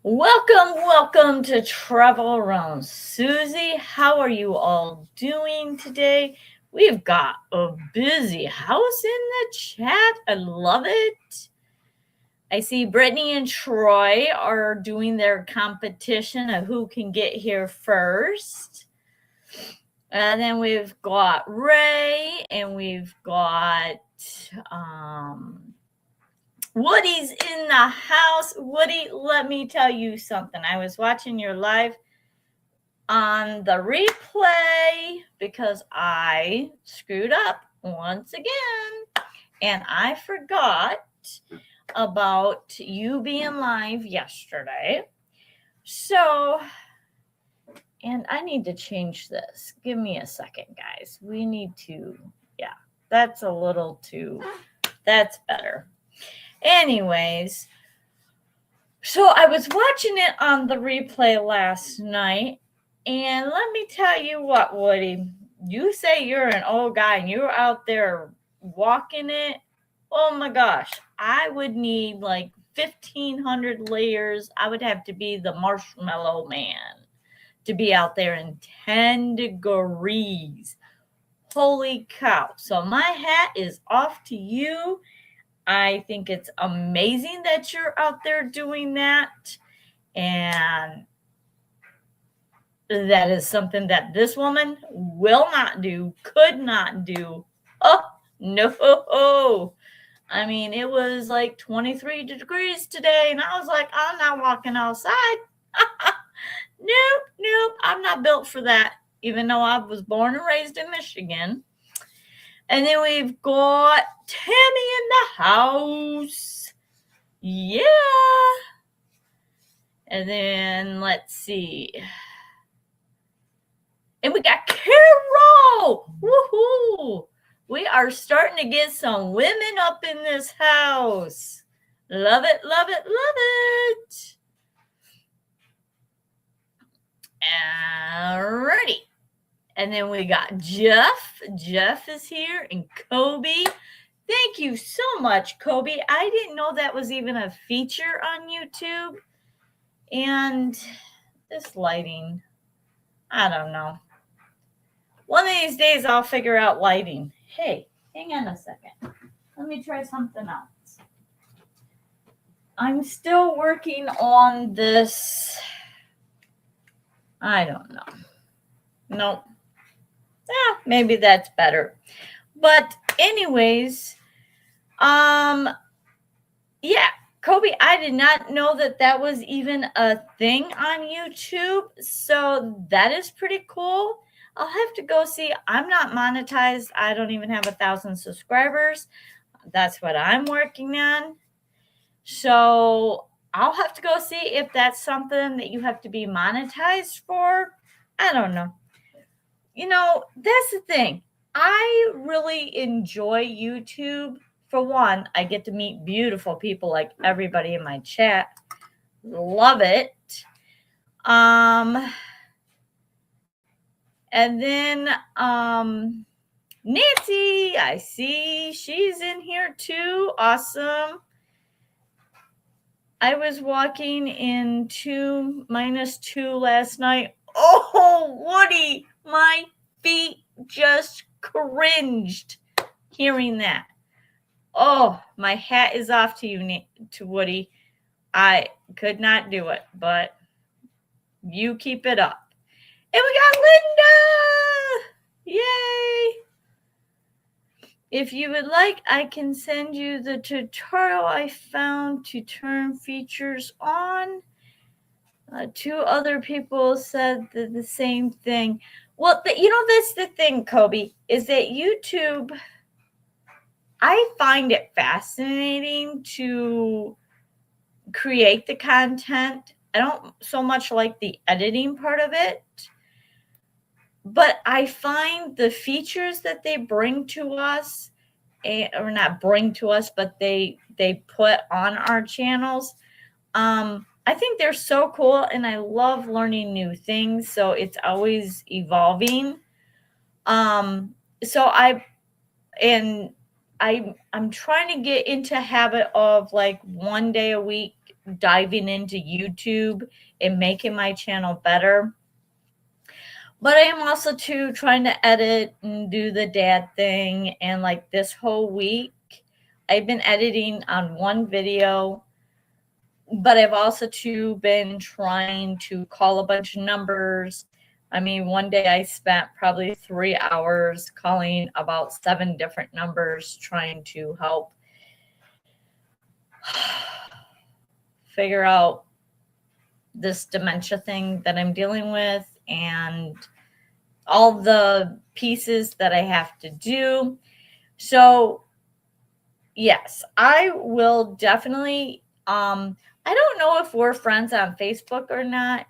Welcome to Travel Around Suzy. How are you all doing today? We've got a busy house in the chat. I love it. I see Brittany and Troy are doing their competition of who can get here first. And then we've got Ray and we've got Woody's in the house. Woody, let me tell you something. I was watching your live on the replay because I screwed up once again and I forgot about you being live yesterday. So, and I need to change this. Give me a second, guys. We need to, yeah, that's a little too, that's better. Anyways, so I was watching it on the replay last night, and let me tell you what, Woody, you say you're an old guy and you're out there walking it. Oh my gosh, I would need like 1,500 layers. I would have to be the marshmallow man to be out there in 10 degrees. Holy cow. So my hat is off to you. I think it's amazing that you're out there doing that. And that is something that this woman will not do, could not do. Oh, no. I mean, it was like 23 degrees today, and I was like, I'm not walking outside. Nope, I'm not built for that, even though I was born and raised in Michigan. And then we've got Tammy in the house. Yeah. And then let's see. And we got Carol. Woohoo. We are starting to get some women up in this house. Love it, love it, love it. Alrighty. And then we got Jeff. Jeff is here, and Kobe. Thank you so much, Kobe. I didn't know that was even a feature on YouTube. And this lighting, I don't know. One of these days I'll figure out lighting. Hey, hang on a second. Let me try something else. I'm still working on this. I don't know. Nope. Yeah, maybe that's better. But anyways, yeah, Kobe, I did not know that was even a thing on YouTube. So that is pretty cool. I'll have to go see. I'm not monetized. I don't even have 1,000 subscribers. That's what I'm working on. So I'll have to go see if that's something that you have to be monetized for. I don't know. You know, that's the thing. I really enjoy YouTube. For one, I get to meet beautiful people like everybody in my chat. Love it. And then Nancy, I see she's in here too. Awesome. I was walking in 2 minus 2 last night. Oh, Woody, my feet just cringed hearing that. Oh, my hat is off to you, to Woody. I could not do it, but you keep it up. And we got Linda! Yay! If you would like, I can send you the tutorial I found to turn features on. 2 other people said the same thing. Well, that's the thing, Kobe, is that YouTube, I find it fascinating to create the content. I don't so much like the editing part of it, but I find the features that they bring to us, or not bring to us, but they put on our channels. I think they're so cool, and I love learning new things. So it's always evolving. So I'm trying to get into habit of like 1 day a week diving into YouTube and making my channel better. But I am also too trying to edit and do the dad thing. And like this whole week, I've been editing on one video, but I've also too been trying to call a bunch of numbers. I mean, one day I spent probably 3 hours calling about 7 different numbers, trying to help figure out this dementia thing that I'm dealing with and all the pieces that I have to do. So yes, I will definitely, I don't know if we're friends on Facebook or not.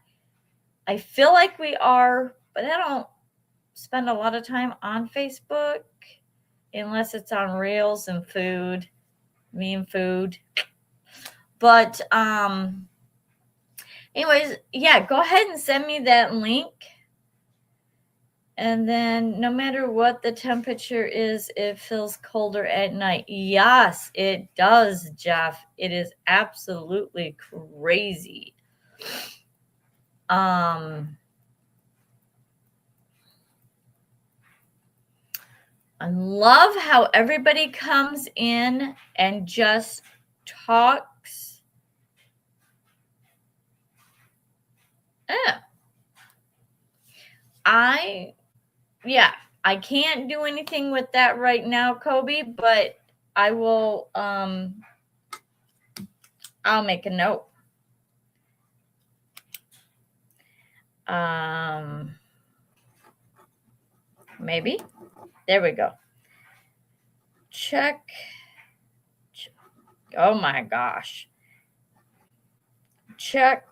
I feel like we are, but I don't spend a lot of time on Facebook unless it's on Reels and food, me and food. But anyways, yeah, go ahead and send me that link. And then no matter what the temperature is, it feels colder at night. Yes, it does, Jeff. It is absolutely crazy. I love how everybody comes in and just talks. I can't do anything with that right now, Kobe, but I will, I'll make a note. Maybe. There we go. Check. Oh my gosh. Check.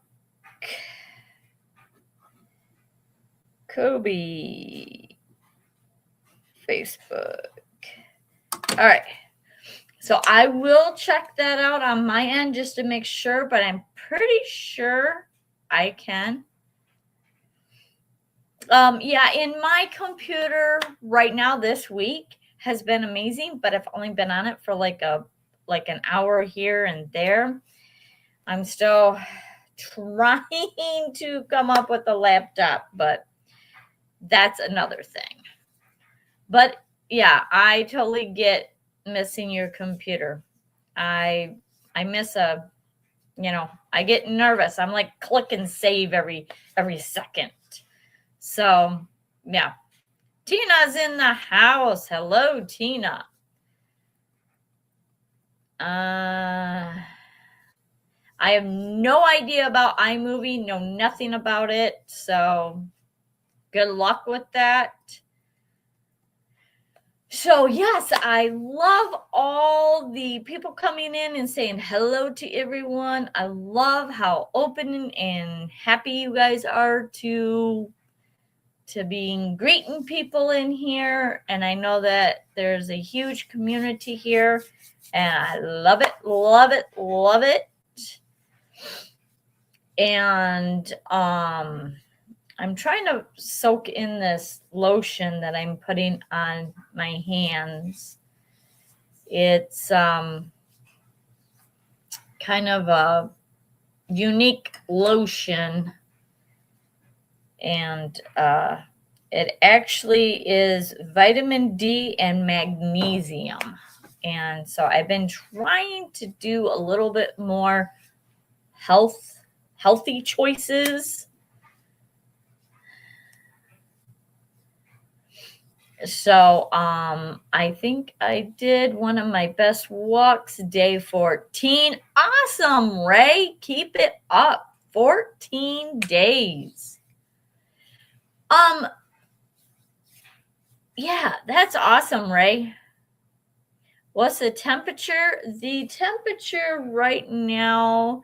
Kobe. Facebook. All right. So I will check that out on my end just to make sure, but I'm pretty sure I can. Yeah, in my computer right now this week has been amazing, but I've only been on it for like an hour here and there. I'm still trying to come up with a laptop, but that's another thing. But yeah, I totally get missing your computer. I miss I get nervous. I'm like click and save every second. So yeah. Tina's in the house. Hello, Tina. I have no idea about iMovie, know nothing about it. So good luck with that. So yes, I love all the people coming in and saying hello to everyone. I love how open and happy you guys are to being greeting people in here. And I know that there's a huge community here and I love it, love it, love it. And I'm trying to soak in this lotion that I'm putting on my hands. It's kind of a unique lotion, and it actually is vitamin D and magnesium. And so I've been trying to do a little bit more healthy choices. So I think I did one of my best walks, day 14. Awesome, Ray. Keep it up. 14 days. Yeah, that's awesome, Ray. What's the temperature? The temperature right now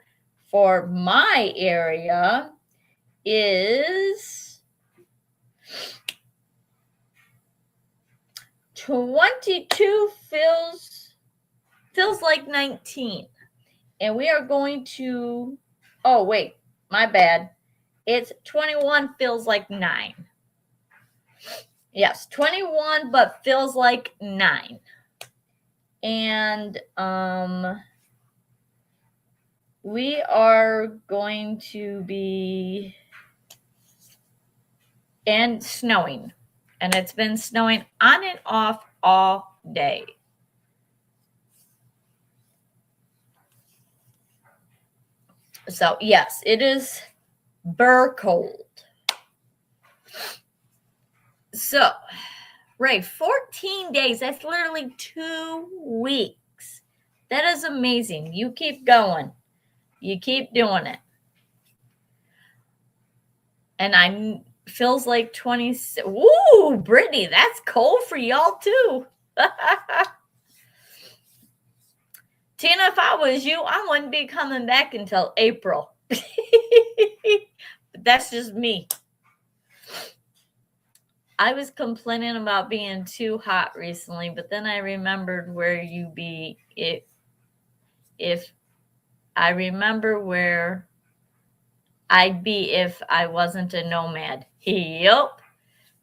for my area is 22. Feels like 19. And we are going to, oh wait, my bad. It's 21, feels like 9. Yes, 21, but feels like 9. And we are going to be and snowing, and it's been snowing on and off all day. So yes, it is burr cold. So, Ray, 14 days, that's literally 2 weeks. That is amazing. You keep going. You keep doing it. And I feels like 20. Woo, Brittany, that's cold for y'all too. Tina, if I was you, I wouldn't be coming back until April. But that's just me. I was complaining about being too hot recently, but then I remembered where you be if I remember where I'd be if I wasn't a nomad. Yup.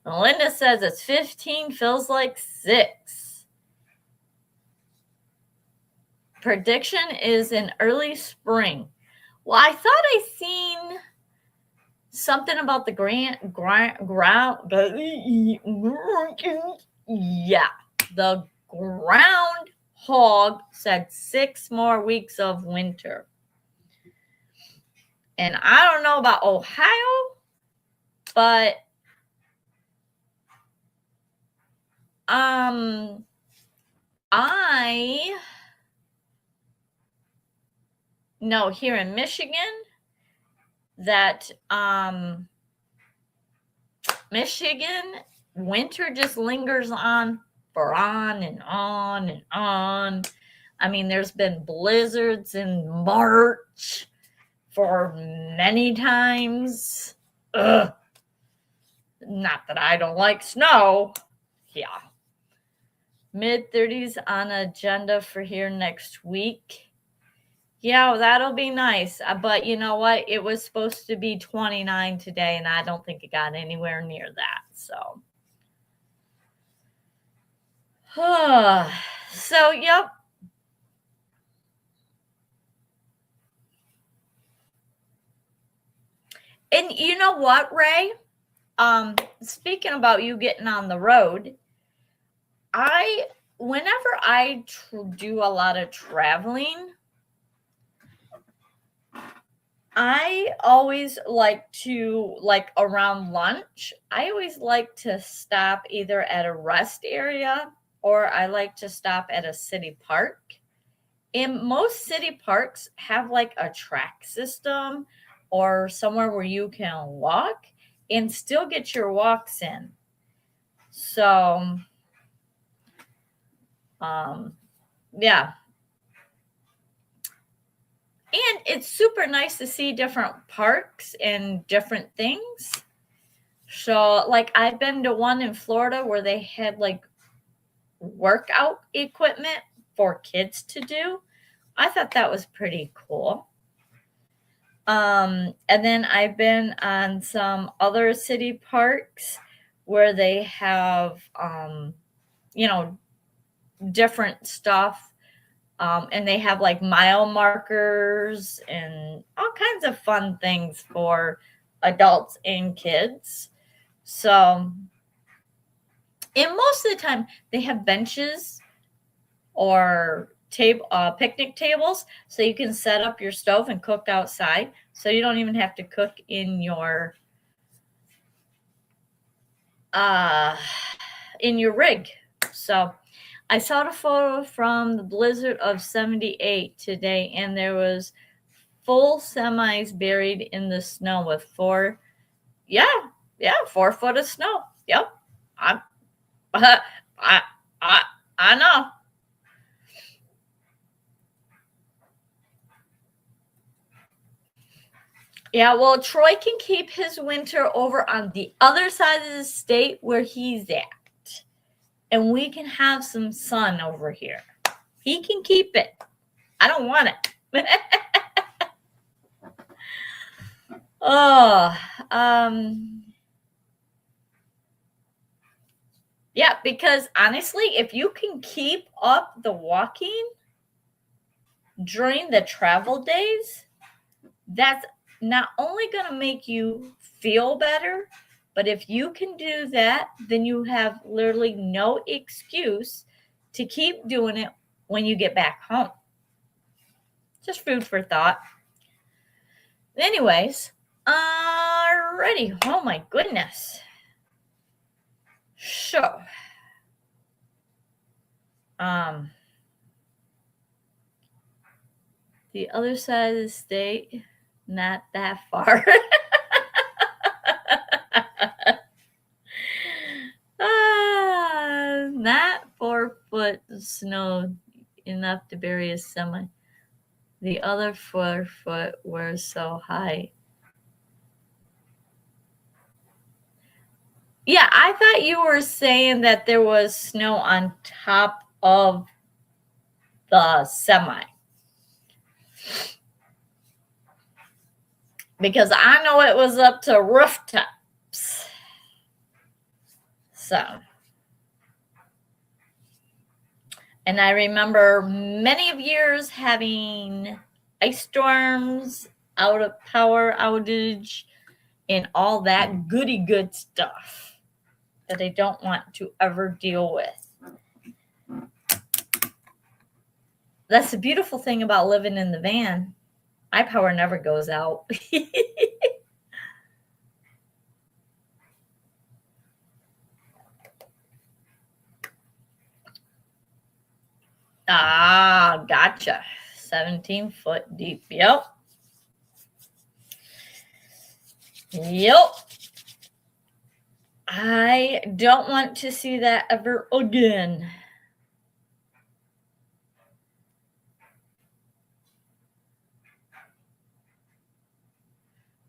Melinda says it's 15, feels like 6. Prediction is in early spring. Well, I thought I seen something about the ground. Yeah, the groundhog said 6 more weeks of winter. And I don't know about Ohio, but I know here in Michigan that Michigan winter just lingers on for on and on and on. I mean, there's been blizzards in March for many times. Ugh. Not that I don't like snow. Yeah. Mid-30s on agenda for here next week. Yeah, that'll be nice. But you know what? It was supposed to be 29 today, and I don't think it got anywhere near that. So, yep. And you know what, Ray? Speaking about you getting on the road, whenever I do a lot of traveling, I always like to, around lunch, I always like to stop either at a rest area or I like to stop at a city park. And most city parks have like a track system or somewhere where you can walk and still get your walks in. So, yeah. And it's super nice to see different parks and different things. So, I've been to one in Florida where they had workout equipment for kids to do. I thought that was pretty cool. And then I've been on some other city parks where they have, different stuff. And they have mile markers and all kinds of fun things for adults and kids. So, and most of the time they have benches or picnic tables, so you can set up your stove and cook outside. So you don't even have to cook in your rig. So I saw the photo from the blizzard of 78 today, and there was full semis buried in the snow with 4 foot of snow. Yep. I know. Yeah, well, Troy can keep his winter over on the other side of the state where he's at. And we can have some sun over here. He can keep it. I don't want it. Yeah, because honestly, if you can keep up the walking during the travel days, That's not only going to make you feel better, but if you can do that, then you have literally no excuse to keep doing it when you get back home. Just food for thought. Anyways, alrighty. Oh my goodness. So, the other side of the state, not that far. Not 4 foot snow enough to bury a semi. The other 4 foot were so high. Yeah, I thought you were saying that there was snow on top of the semi. Because I know it was up to rooftops. So. And I remember many of years having ice storms, out of power outage, and all that goody good stuff that I don't want to ever deal with. That's the beautiful thing about living in the van. My power never goes out. Ah, gotcha. 17 foot deep. Yep. I don't want to see that ever again.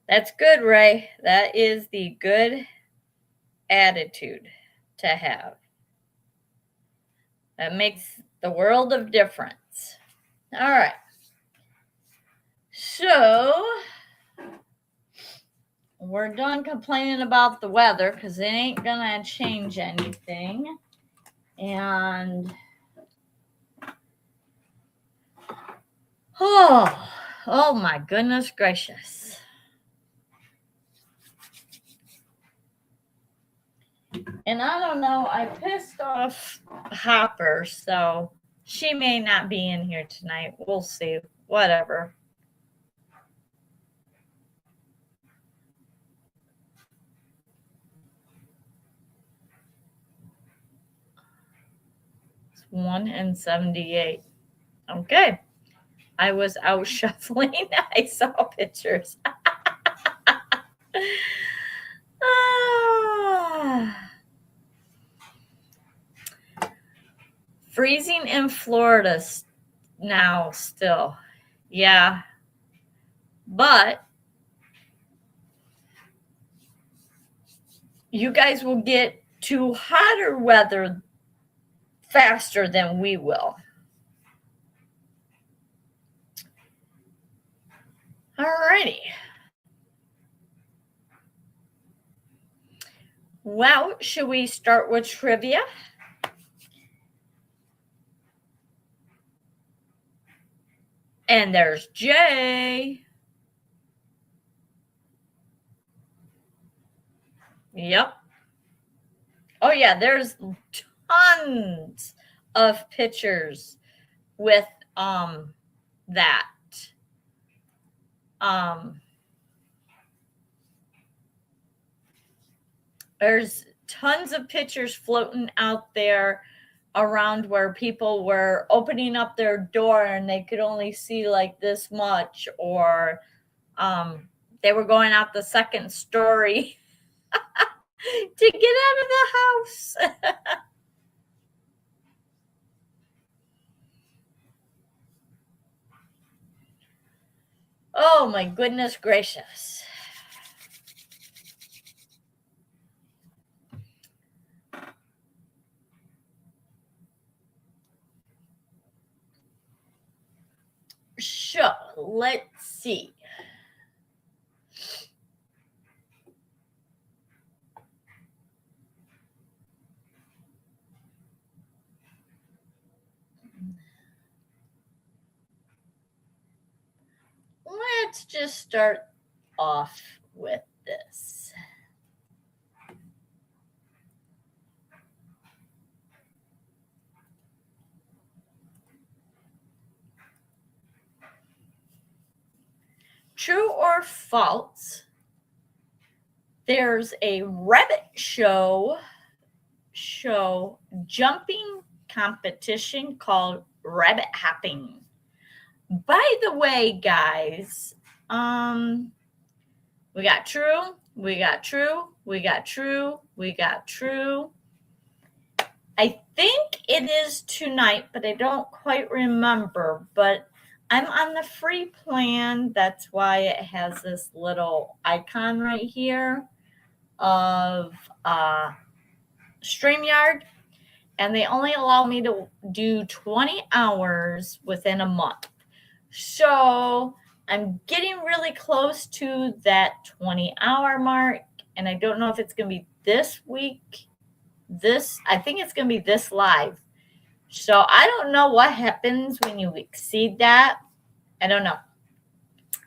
That's good, Ray. That is the good attitude to have. That makes the world of difference. All right. So we're done complaining about the weather because it ain't gonna change anything. And oh my goodness gracious. And I don't know, I pissed off Hopper, so she may not be in here tonight. We'll see. Whatever. It's 1:78. Okay. I was out shuffling. I saw pictures. Freezing in Florida now still. Yeah. But you guys will get to hotter weather faster than we will. Alrighty. Well, should we start with trivia? And there's Jay. Yep. Oh yeah, there's tons of pictures with that. There's tons of pictures floating out there around where people were opening up their door and they could only see like this much, or they were going out the second story to get out of the house. Oh my goodness gracious. So let's see. let's just start off with this. True or false? There's a rabbit show jumping competition called rabbit hopping. By the way, guys, we got true, we got true, we got true, we got true. I think it is tonight, but I don't quite remember. But I'm on the free plan. That's why it has this little icon right here of StreamYard. And they only allow me to do 20 hours within a month. So I'm getting really close to that 20-hour mark. And I don't know if it's going to be this week. I think it's going to be this live. So I don't know what happens when you exceed that. I don't know.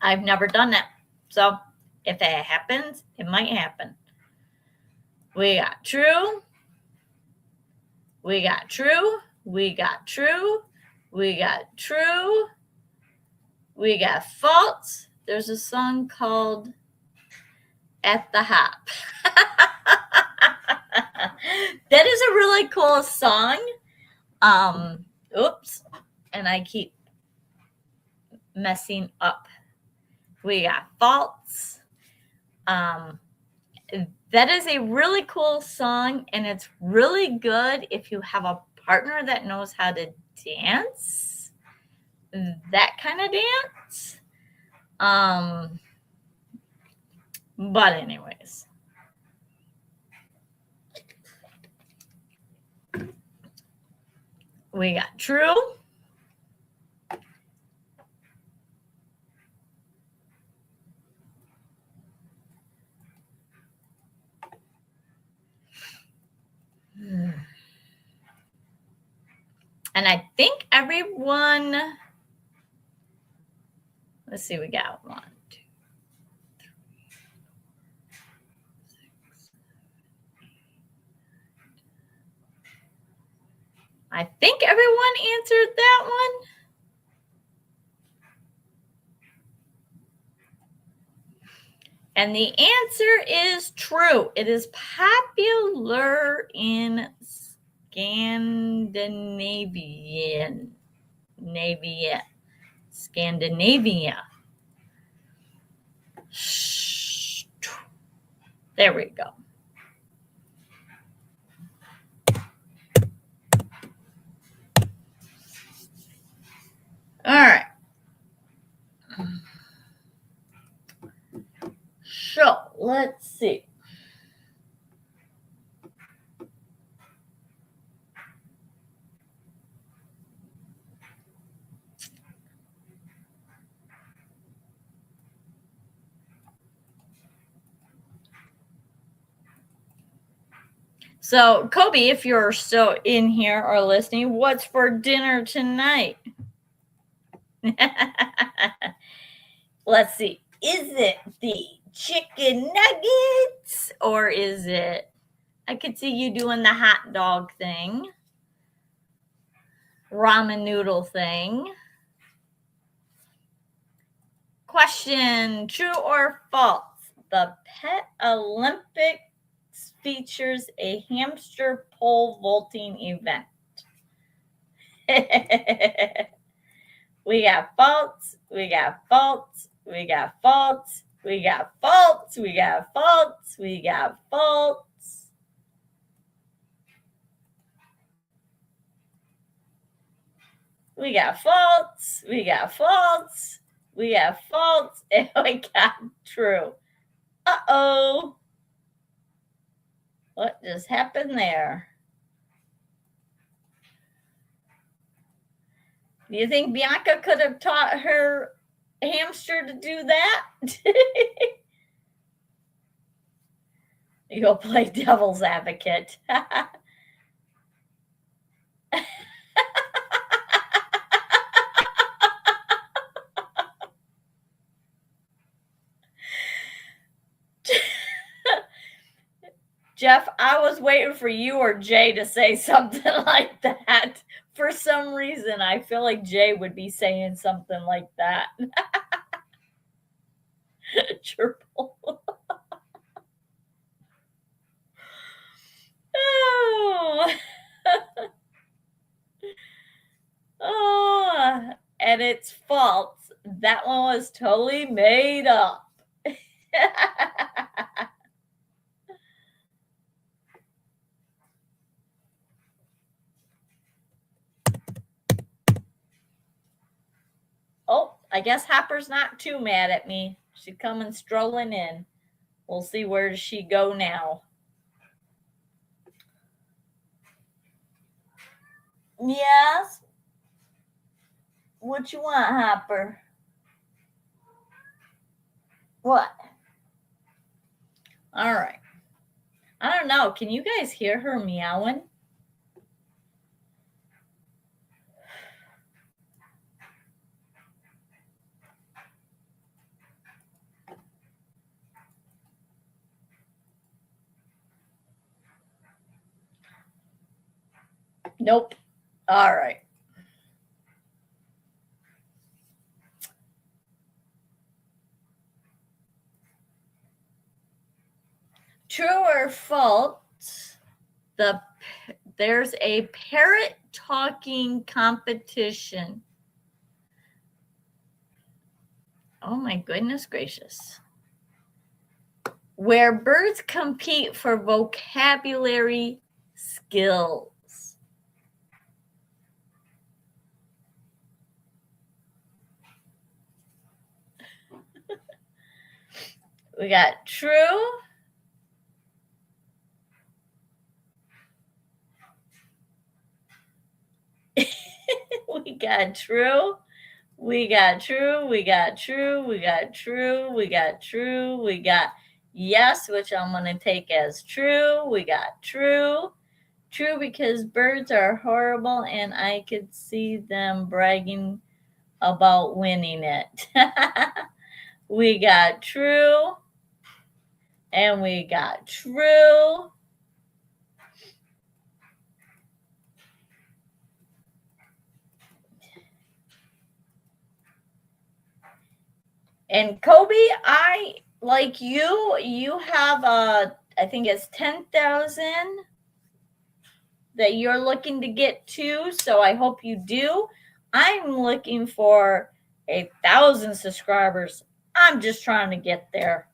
I've never done that. So if it happens, it might happen. We got true. We got true. We got true. We got true. We got false. There's a song called At the Hop. That is a really cool song. Oops. And I keep messing up. We got false. That is a really cool song, and it's really good if you have a partner that knows how to dance. That kind of dance. But anyways. We got true. And I think everyone, let's see, we got 1, 2, 3, 4, 6. I think everyone answered that one. And the answer is true. It is popular in Scandinavia. There we go. All right. So let's see. So, Kobe, if you're still in here or listening, what's for dinner tonight? Let's see. Is it the chicken nuggets or is it, I could see you doing the hot dog thing, ramen noodle thing. Question, true or false? The Pet Olympics features a hamster pole vaulting event. We got false, we got false, we got false, we got false, we got false, we got false. We got false, we got false, we got false, and we got true. Uh-oh. What just happened there? Do you think Bianca could have taught her hamster to do that? You'll play devil's advocate. Jeff, I was waiting for you or Jay to say something like that. For some reason, I feel like Jay would be saying something like that. Triple. Oh. Oh, and it's false. That one was totally made up. Oh, I guess Hopper's not too mad at me. She's coming strolling in. We'll see where does she go now. Yes? What you want, Hopper? What? All right. I don't know. Can you guys hear her meowing? Nope. All right. True or false? There's a parrot talking competition. Oh my goodness gracious. Where birds compete for vocabulary skills. We got true. We got true. We got true. We got true. We got true. We got true. We got yes, which I'm going to take as true. We got true. True because birds are horrible and I could see them bragging about winning it. We got true. And we got true. And Kobe, I like you have I think it's 10,000 that you're looking to get to, so I hope you do. I'm looking for 1,000 subscribers. I'm just trying to get there.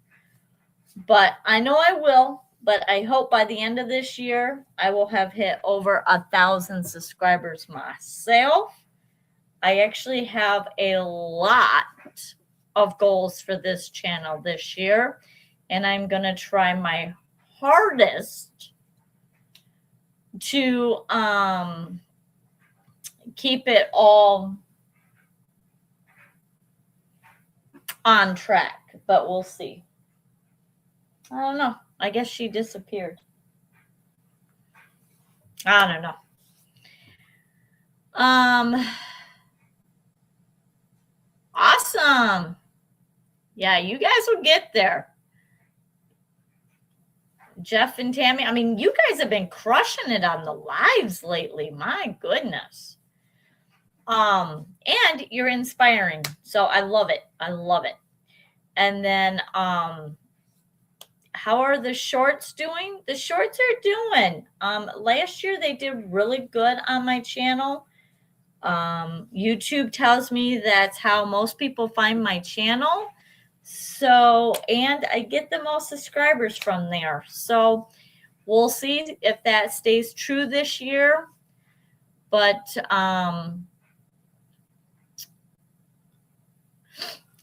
But I know I will, but I hope by the end of this year I will have hit over 1,000 subscribers myself. I actually have a lot of goals for this channel this year, and I'm going to try my hardest to keep it all on track, but we'll see. I don't know. I guess she disappeared. I don't know. Awesome. Yeah, you guys will get there. Jeff and Tammy, I mean, you guys have been crushing it on the lives lately. My goodness. And you're inspiring. So I love it. I love it. And then how are the shorts doing? The shorts are doing. Last year they did really good on my channel. YouTube tells me that's how most people find my channel. So, and I get the most subscribers from there. So we'll see if that stays true this year. But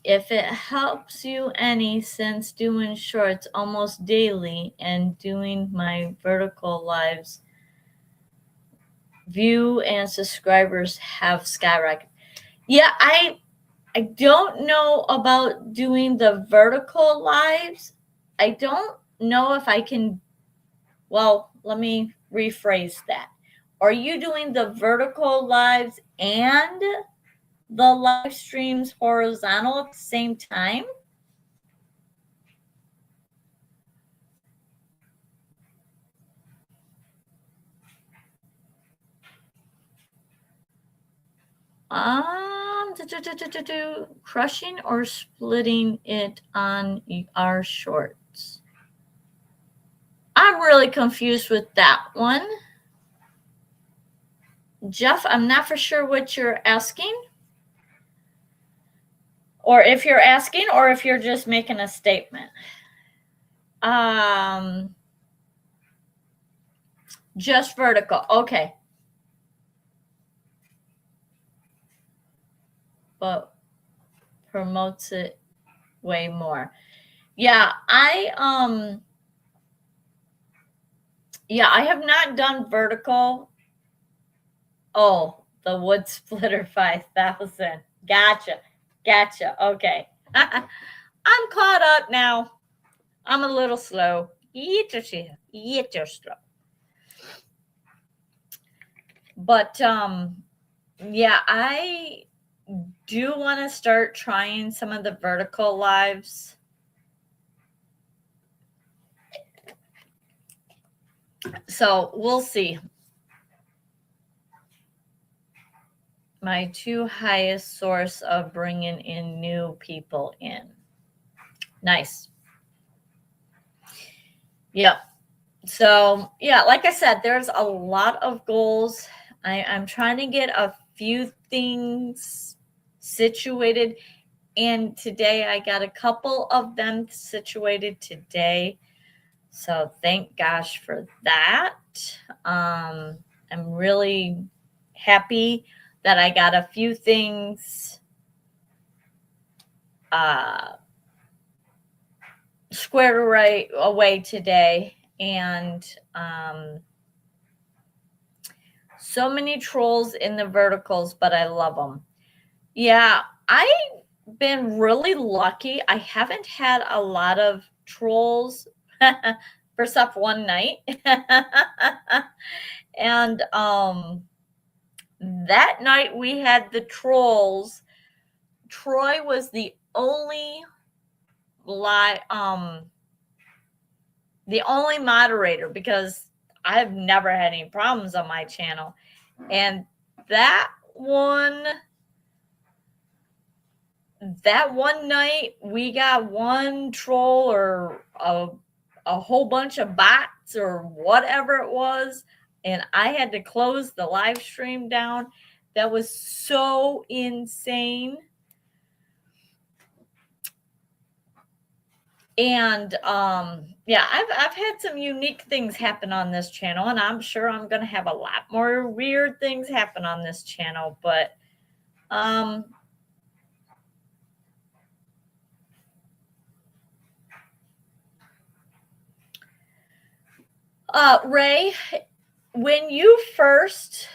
if it helps you any, since doing shorts almost daily and doing my vertical lives, view and subscribers have skyrocketed. Yeah, I don't know about doing the vertical lives. I don't know if I can. Well, let me rephrase that. Are you doing the vertical lives and the live streams horizontal at the same time? Crushing or splitting it on our shorts. I'm really confused with that one. Jeff, I'm not for sure what you're asking. Or if you're asking, or if you're just making a statement. Just vertical. Okay. But promotes it way more. Yeah, I have not done vertical. Oh, the wood splitter 5000. Gotcha. Okay. I'm caught up now. I'm a little slow. You're slow. But yeah, I do want to start trying some of the vertical lives. So we'll see. My 2 highest source of bringing in new people in. Nice. Yep. So yeah, like I said, there's a lot of goals. I'm trying to get a few things situated, and today I got a couple of them situated today. So thank gosh for that. I'm really happy that I got a few things squared away today, and so many trolls in the verticals, but I love them. Yeah, I've been really lucky. I haven't had a lot of trolls first off one night. And that night we had the trolls. Troy was the only moderator, because I've never had any problems on my channel. And that one night we got one troll or a whole bunch of bots or whatever it was, and I had to close the live stream down. That was so insane. And yeah, I've had some unique things happen on this channel, and I'm sure I'm going to have a lot more weird things happen on this channel. But Ray, when you first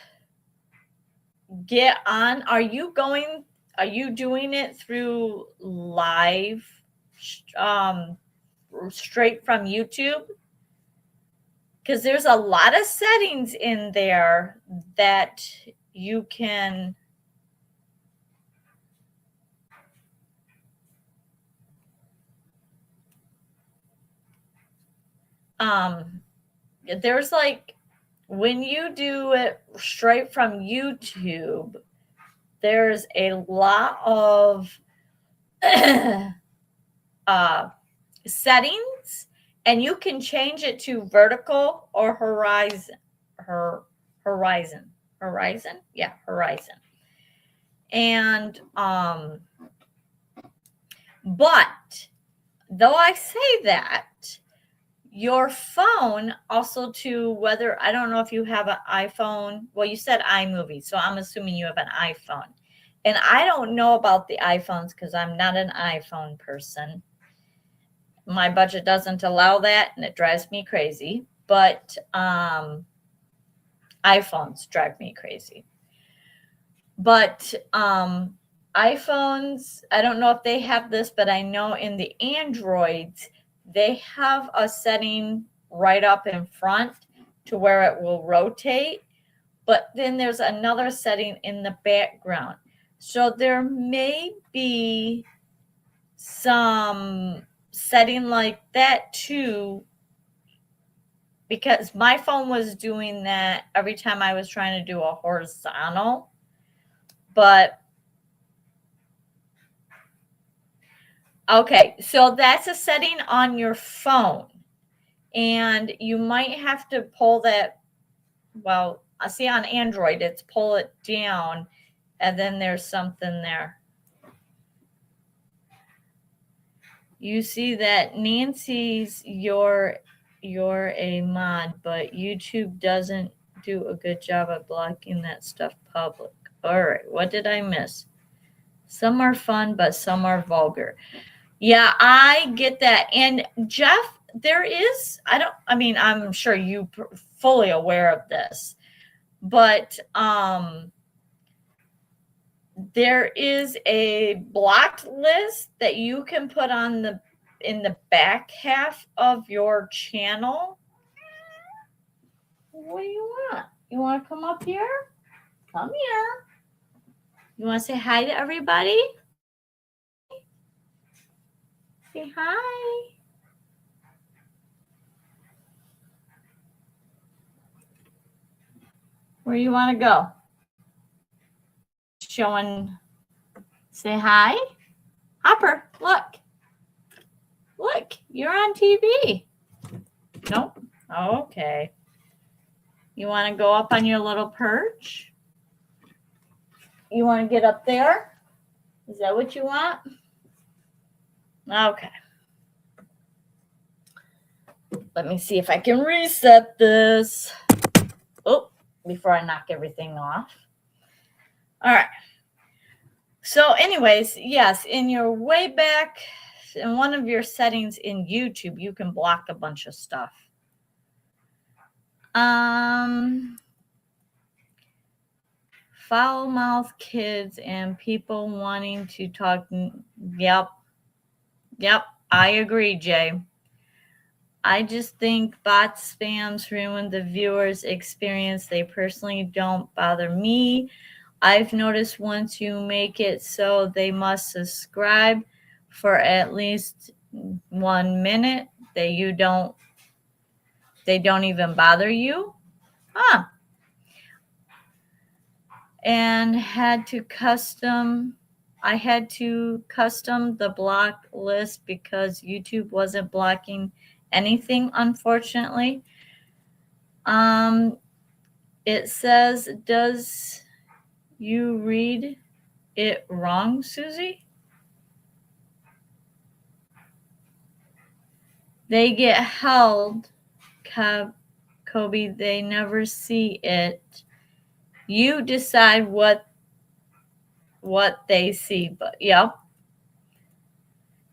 get on, are you doing it through live, straight from YouTube? Because there's a lot of settings in there that you can there's like, when you do it straight from YouTube, there's a lot of settings, and you can change it to vertical or horizon. Yeah, horizon. And but though I say that, your phone also, to whether, I don't know if you have an iPhone. Well, you said iMovie, so I'm assuming you have an iPhone. And I don't know about the iPhones because I'm not an iPhone person. My budget doesn't allow that, and it drives me crazy. But iPhones drive me crazy. But iPhones, I don't know if they have this, but I know in the Androids, they have a setting right up in front to where it will rotate. But then there's another setting in the background. So there may be some setting like that too, because my phone was doing that every time I was trying to do a horizontal. But okay, so that's a setting on your phone. And you might have to pull that. Well, I see on Android, it's pull it down, and then there's something there. You see that Nancy's you're a mod, but YouTube doesn't do a good job of blocking that stuff public. All right, what did I miss? Some are fun, but some are vulgar. Yeah, I get that. And Jeff, I'm sure you fully aware of this, but there is a blocked list that you can put on in the back half of your channel. What do you want? You want to come up here? Come here. You want to say hi to everybody? Say hi. Where you want to go? Showing. Say hi. Hopper, look. Look, you're on TV. Nope. Okay. You want to go up on your little perch? You want to get up there? Is that what you want? Okay. Let me see if I can reset this. Oh, before I knock everything off. All right. So anyways, yes, in your way back, in one of your settings in YouTube, you can block a bunch of stuff. Foul mouth kids and people wanting to talk. Yep, I agree, Jay. I just think bot spams ruin the viewer's experience. They personally don't bother me. I've noticed once you make it so they must subscribe for at least 1 minute, they don't even bother you. And I had to custom the block list because YouTube wasn't blocking anything, unfortunately. It says, does you read it wrong, Suzy? They get held, Kobe, they never see it. You decide what they see, but yep.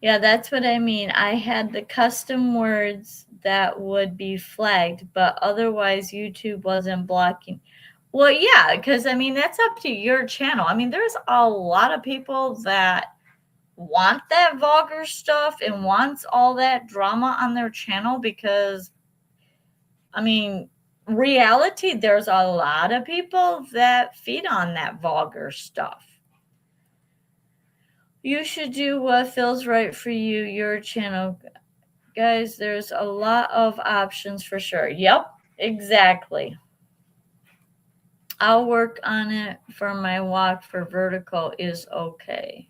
Yeah, that's what I mean. I had the custom words that would be flagged, but otherwise YouTube wasn't blocking. Well, yeah, because that's up to your channel. There's a lot of people that want that vulgar stuff and wants all that drama on their channel because, reality, there's a lot of people that feed on that vulgar stuff. You should do what feels right for you, your channel. Guys, there's a lot of options for sure. Yep, exactly. I'll work on it for my walk for vertical is okay.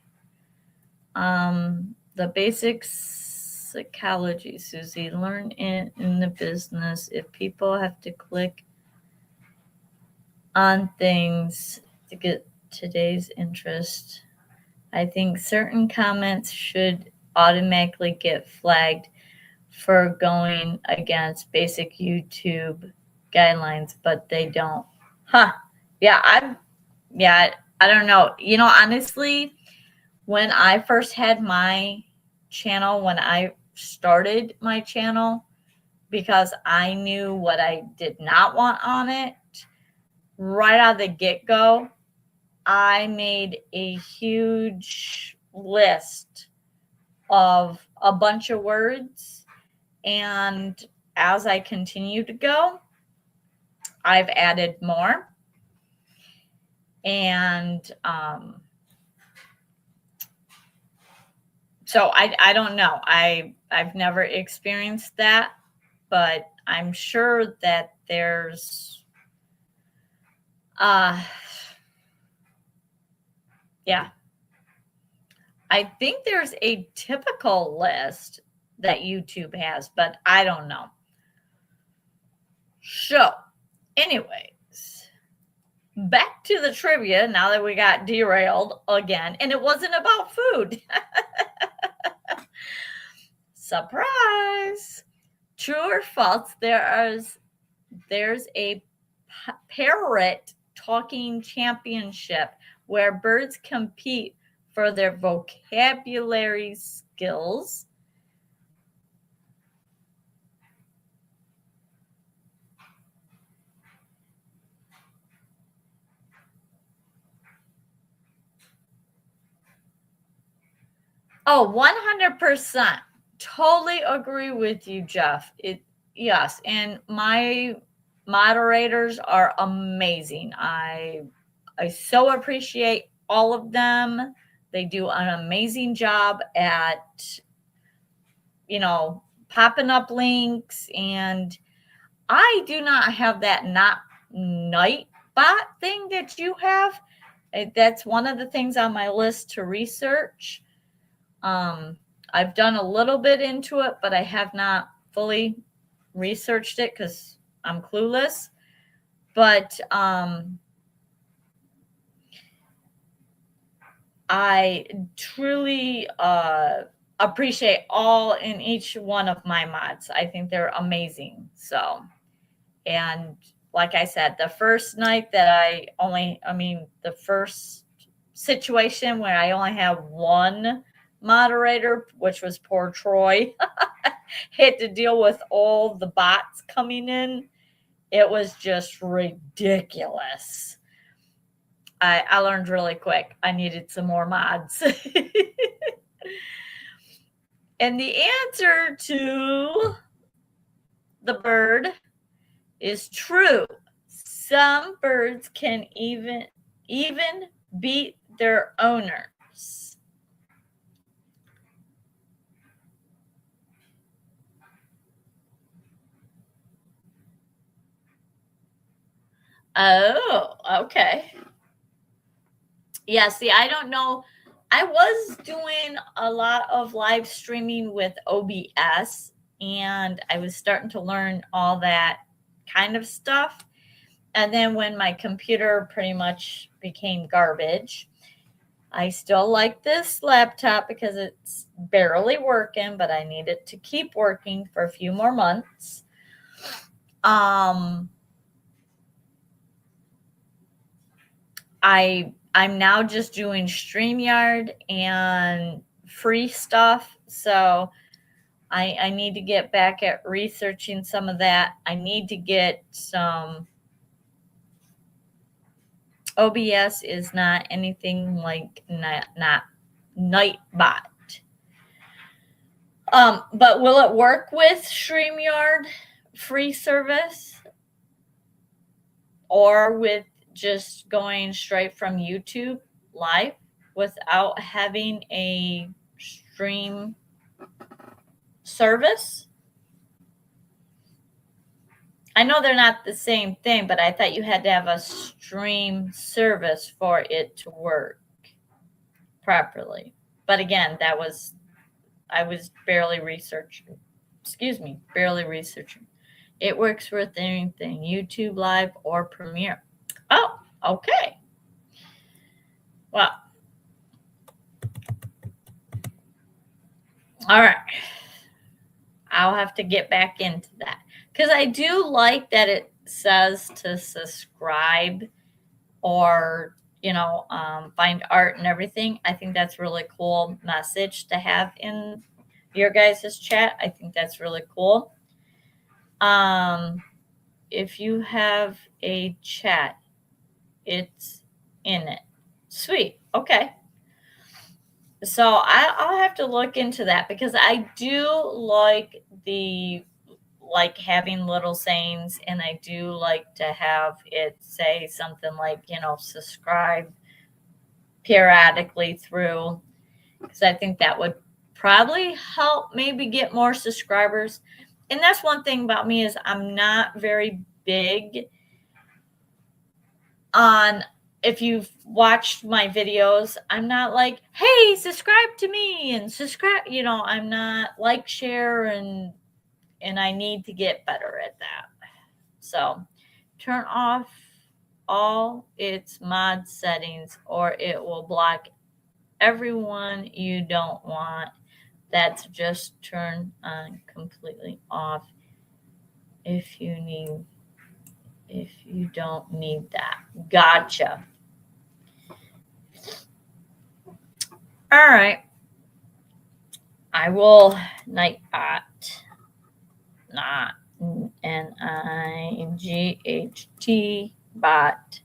The basic psychology, Suzy, learn it in the business. If people have to click on things to get today's interest, I think certain comments should automatically get flagged for going against basic YouTube guidelines, but they don't. Yeah, I don't know. Honestly, when I first had my channel, when I started my channel, because I knew what I did not want on it, right out of the get-go, I made a huge list of a bunch of words. And as I continue to go, I've added more. And so I don't know. I've never experienced that, but I'm sure that there's Yeah. I think there's a typical list that YouTube has, but I don't know. So, anyways, back to the trivia now that we got derailed again, and it wasn't about food. Surprise! True or false, there's a parrot talking championship where birds compete for their vocabulary skills. Oh, 100%. Totally agree with you, Jeff. Yes, and my moderators are amazing. I so appreciate all of them. They do an amazing job at, popping up links, and I do not have that not night bot thing that you have. That's one of the things on my list to research. I've done a little bit into it, but I have not fully researched it because I'm clueless. But I truly appreciate all and each one of my mods. I think they're amazing. So, and like I said, the first night that the first situation where I only have one moderator, which was poor Troy, had to deal with all the bots coming in. It was just ridiculous. I learned really quick. I needed some more mods. And the answer to the bird is true. Some birds can even beat their owners. Oh, okay. Yeah, see, I don't know. I was doing a lot of live streaming with OBS, and I was starting to learn all that kind of stuff. And then when my computer pretty much became garbage, I still like this laptop because it's barely working, but I need it to keep working for a few more months. I'm now just doing StreamYard and free stuff. So I need to get back at researching some of that. I need to get some. OBS is not anything like not Nightbot. But will it work with StreamYard free service or with just going straight from YouTube live without having a stream service? I know they're not the same thing, but I thought you had to have a stream service for it to work properly. But again, I was barely researching. Barely researching. It works with anything, YouTube Live or Premiere. Oh, okay. Well, all right. I'll have to get back into that because I do like that it says to subscribe or find art and everything. I think that's really cool message to have in your guys' chat. I think that's really cool. If you have a chat, it's in it. Sweet. Okay. So I'll have to look into that because I do like having little sayings, and I do like to have it say something like, subscribe periodically through, because I think that would probably help maybe get more subscribers. And that's one thing about me is I'm not very big on if you've watched my videos, I'm not like, hey, subscribe to me and subscribe. You know, I'm not like, share, and I need to get better at that. So turn off all its mod settings or it will block everyone you don't want. That's just turn on completely off if you don't need that. Gotcha. All right. I will Nightbot, not NIGHT bot.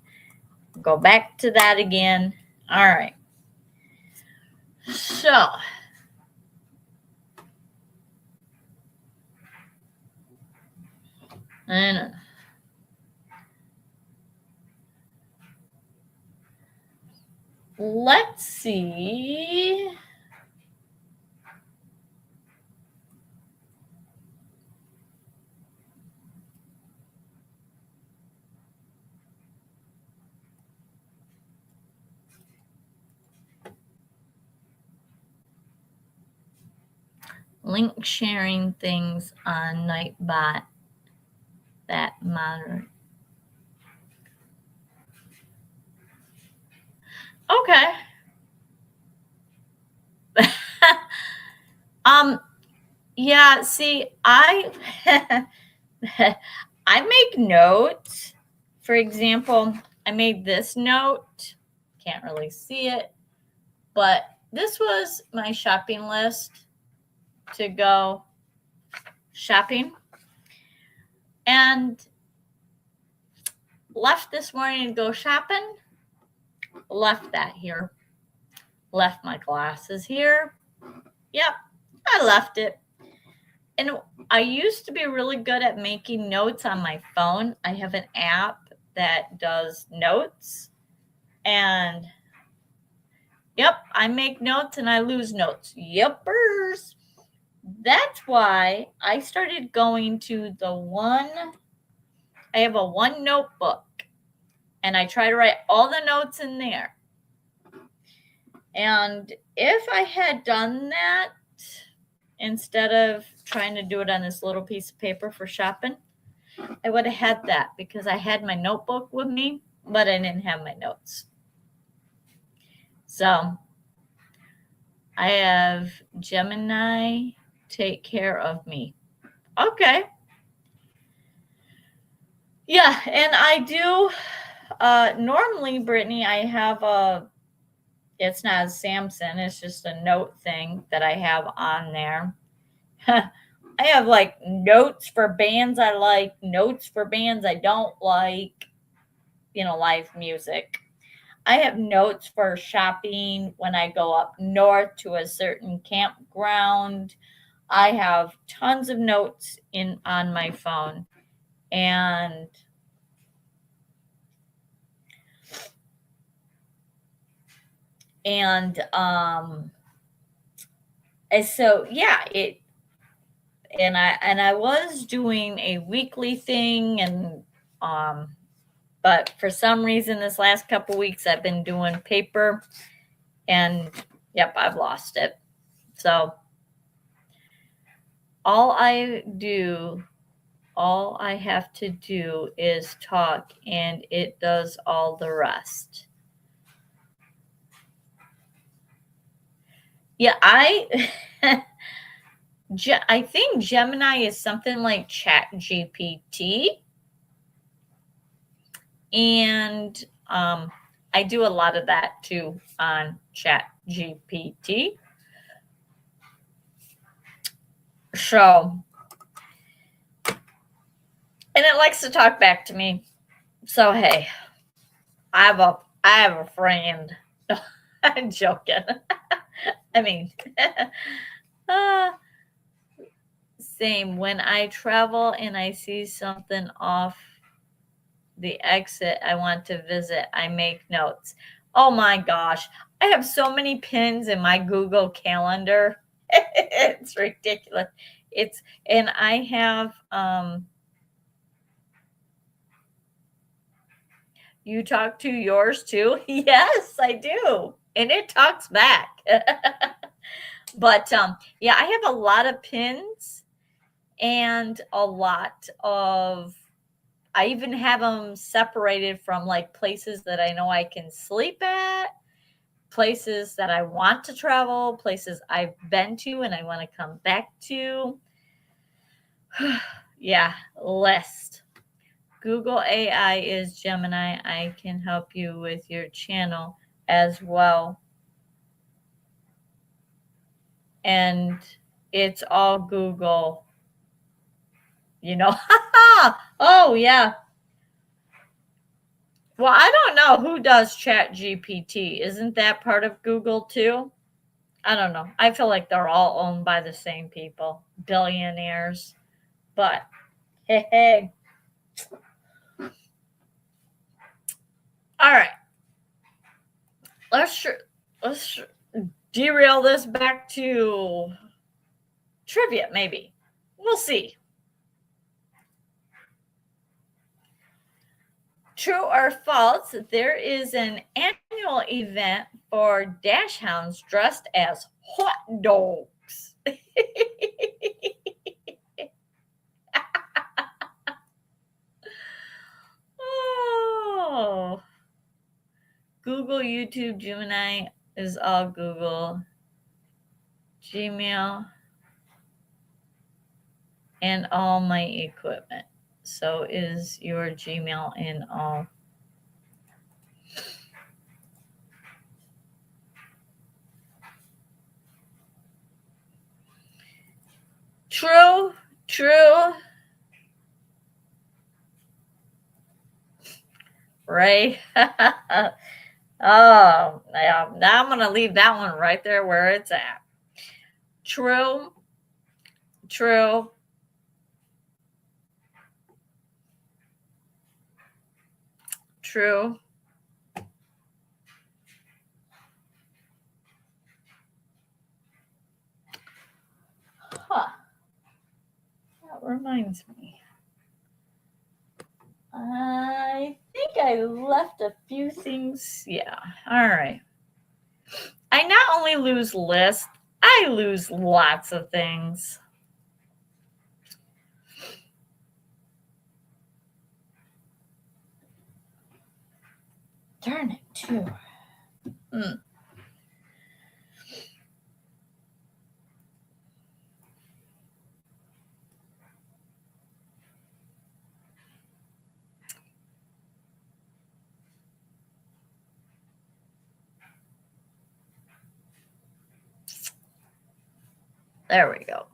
Go back to that again. All right. So and let's see. Link sharing things on Nightbot that matter. Okay. Yeah, see, I I make notes. For example, I made this note. Can't really see it, but this was my shopping list to go shopping. And left this morning to go shopping. Left that here. Left my glasses here. Yep, I left it. And I used to be really good at making notes on my phone. I have an app that does notes. And yep, I make notes and I lose notes. Yepers. That's why I started going to I have a one notebook. And I try to write all the notes in there. And if I had done that, instead of trying to do it on this little piece of paper for shopping, I would have had that because I had my notebook with me, but I didn't have my notes. So I have Gemini take care of me. Okay. Yeah, and I do normally, Brittany, I have it's not a Samsung, it's just a note thing that I have on there. I have like notes for bands I like, notes for bands I don't like, live music. I have notes for shopping when I go up north to a certain campground. I have tons of notes on my phone. And so yeah, I was doing a weekly thing, and but for some reason this last couple weeks I've been doing paper, and yep, I've lost it. So all I have to do is talk, and it does all the rest. Yeah, I think Gemini is something like ChatGPT. And I do a lot of that too on ChatGPT. So, and it likes to talk back to me. So hey, I have a friend. I'm joking. I mean, same. When I travel and I see something off the exit I want to visit, I make notes. Oh my gosh, I have so many pins in my Google Calendar. It's ridiculous. And I have You talk to yours too? Yes, I do. And it talks back. But yeah, I have a lot of pins and a lot of, I even have them separated from like places that I know I can sleep at, places that I want to travel, places I've been to and I want to come back to. Yeah, list. Google AI is Gemini. I can help you with your channel as well. And it's all Google, you know. Oh, yeah. Well, I don't know who does Chat GPT. Isn't that part of Google too? I don't know. I feel like they're all owned by the same people, billionaires. But hey, hey. All right. Let's derail this back to trivia, maybe. We'll see. True or false, there is an annual event for dash hounds dressed as hot dogs. Oh. Google, YouTube, Gemini is all Google. Gmail, and all my equipment. So is your Gmail and all. True, true. Right? Oh, yeah. Now I'm going to leave that one right there where it's at. True, true. True. Huh. That reminds me. I think I left a few things. Yeah. All right. I not only lose lists, I lose lots of things. Darn it, too. There we go.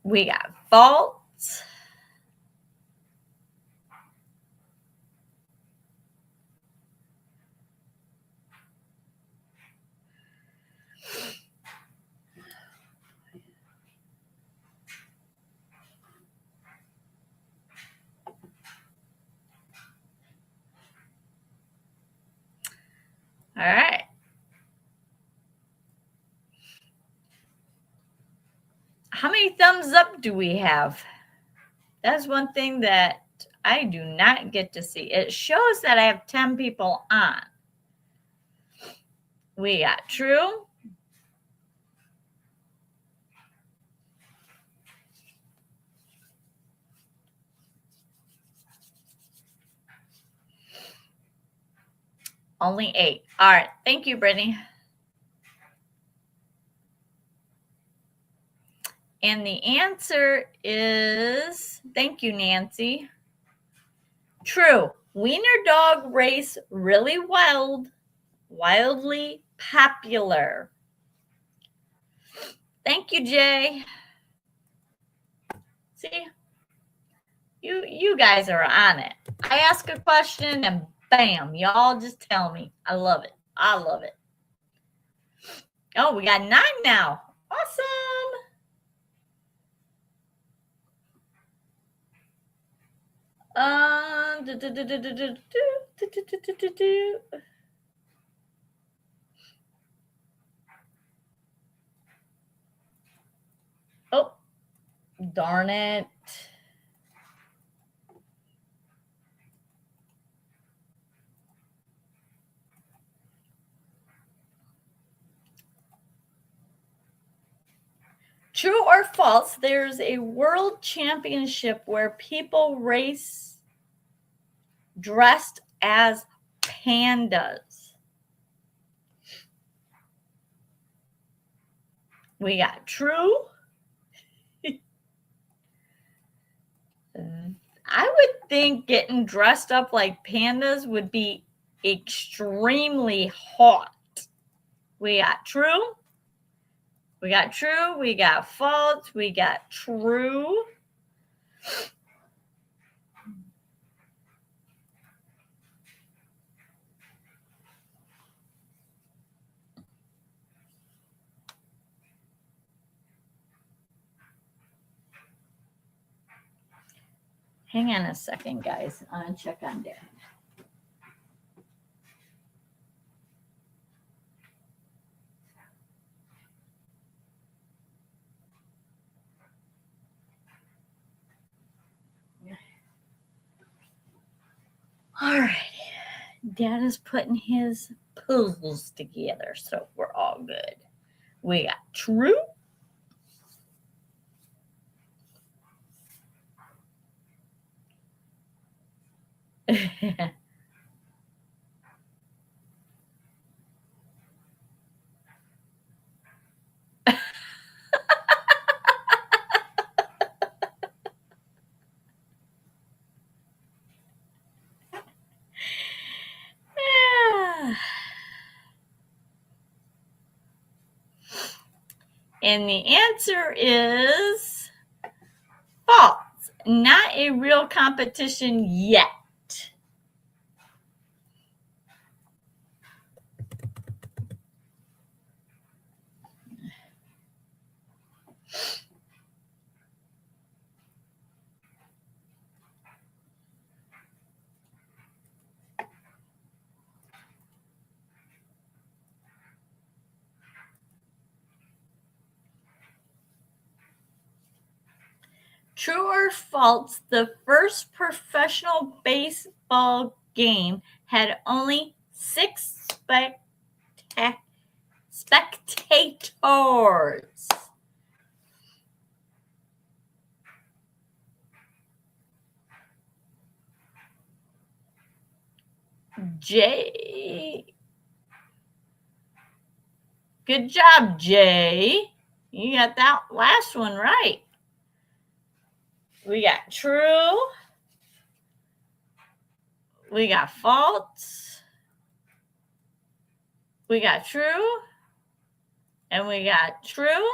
We got faults. All right. How many thumbs up do we have? That's one thing that I do not get to see. It shows that I have 10 people on. We got true. Only 8. All right. Thank you, Brittany. And the answer is, thank you, Nancy. True. Wiener dog race really wildly popular. Thank you, Jay. See, you guys are on it. I ask a question and bam, y'all just tell me. I love it. I love it. Oh, we got 9 now. Awesome. Oh, darn it. True or false, there's a world championship where people race dressed as pandas. We got true. I would think getting dressed up like pandas would be extremely hot. We got true. We got true. We got false. We got true. Hang on a second, guys. I'm going to check on Dad. All right. Dad is putting his puzzles together, so we're all good. We got true. And the answer is false. Not a real competition yet. True or false, the first professional baseball game had only 6 spectators. Jay. Good job, Jay. You got that last one right. We got true. We got false. We got true. And we got true.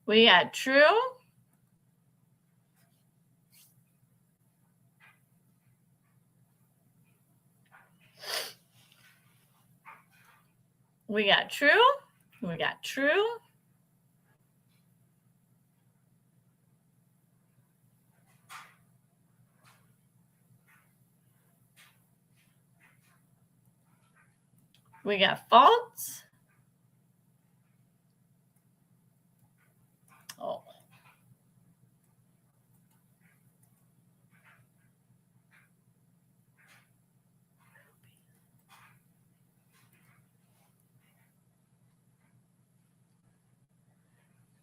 We got true. We got true. We got true. We got false. Oh.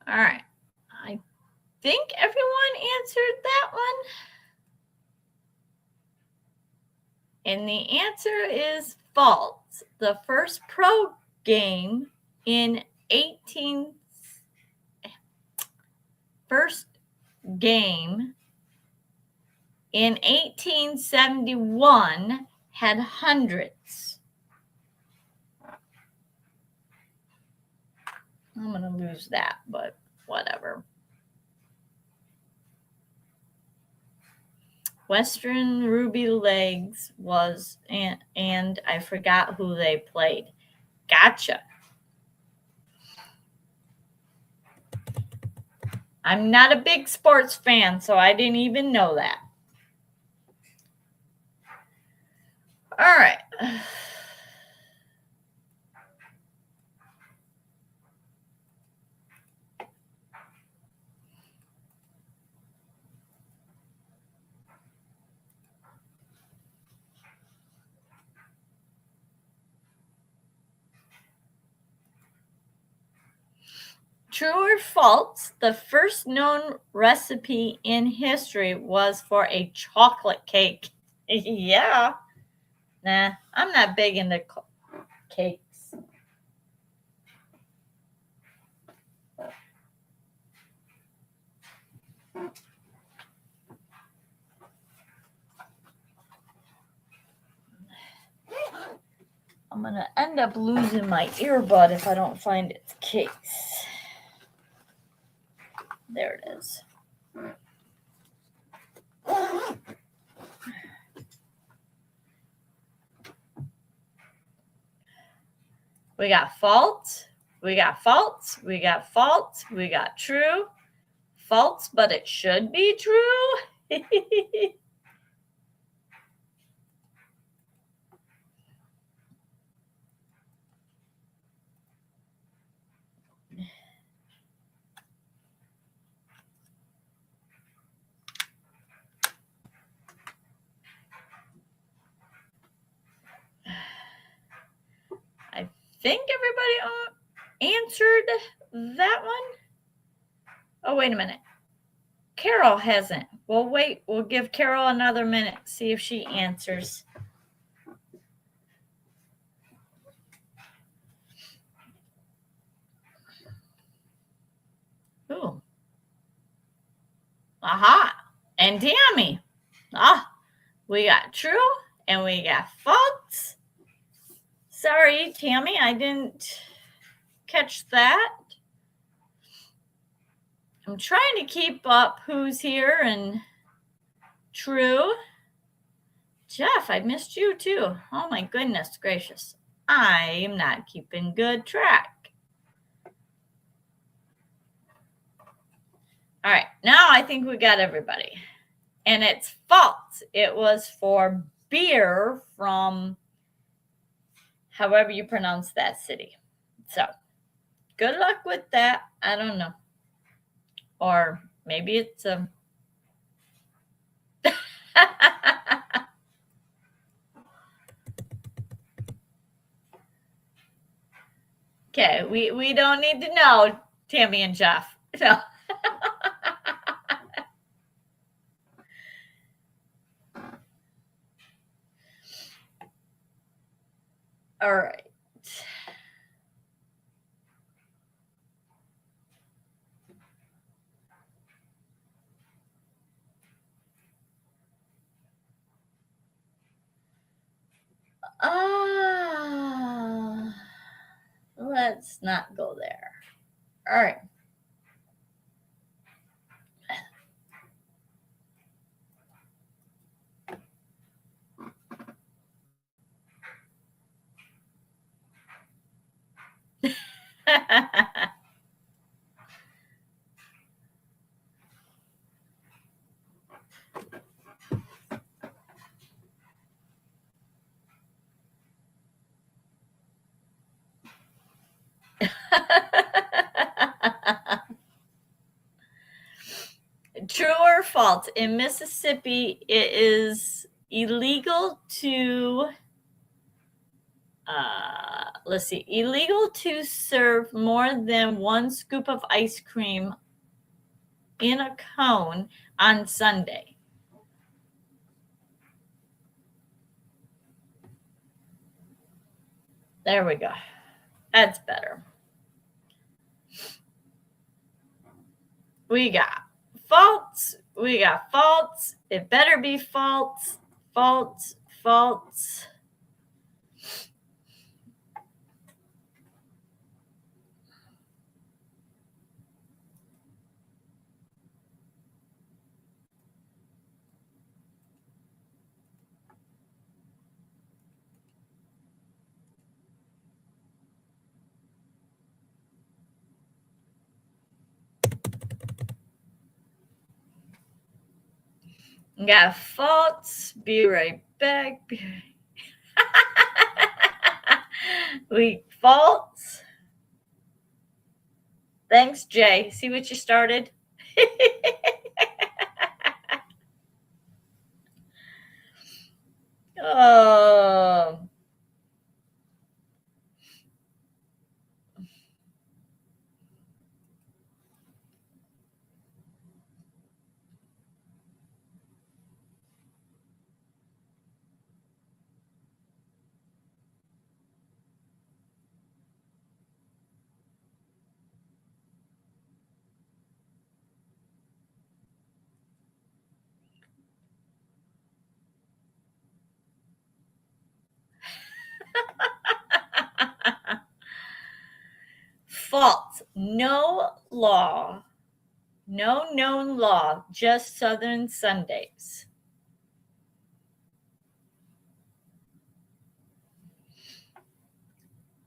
All right. I think everyone answered that one. And the answer is false. The first pro game in 1871 had hundreds. I'm going to lose that, but whatever. Western Ruby Legs was, and I forgot who they played. Gotcha. I'm not a big sports fan, so I didn't even know that. All right. True or false, the first known recipe in history was for a chocolate cake. Yeah. Nah, I'm not big into cakes. I'm going to end up losing my earbud if I don't find its case. There it is. We got false, we got false, we got false, we got true. False, but it should be true. I think everybody answered that one. Oh, wait a minute. Carol hasn't. We'll wait. We'll give Carol another minute, see if she answers. Ooh. Aha. And Tammy. We got true and we got false. Sorry, Tammy, I didn't catch that. I'm trying to keep up who's here and true. Jeff, I missed you too. Oh my goodness gracious. I am not keeping good track. All right, now I think we got everybody. And it's false. It was for beer from however you pronounce that city. So good luck with that. I don't know. Or maybe it's okay, we don't need to know, Tammy and Jeff. So all right. Let's not go there. All right. True or false? In Mississippi, it is illegal to illegal to serve more than one scoop of ice cream in a cone on Sunday. There we go. That's better. We got false. We got false. It better be false. False. False. Got false. Be right back. We false. Thanks, Jay. See what you started? Oh. False. No law. No known law. Just Southern Sundays.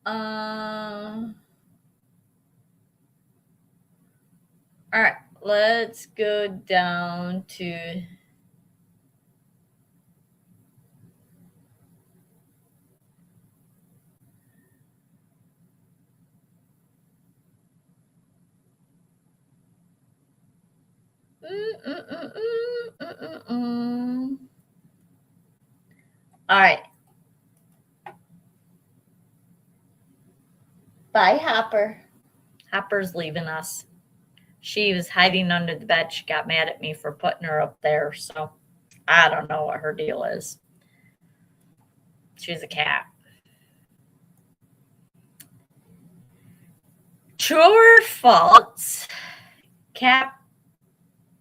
All right, let's go down to All right. Bye, Hopper. Hopper's leaving us. She was hiding under the bed. She got mad at me for putting her up there, so I don't know what her deal is. She's a cat. True or false? Cap,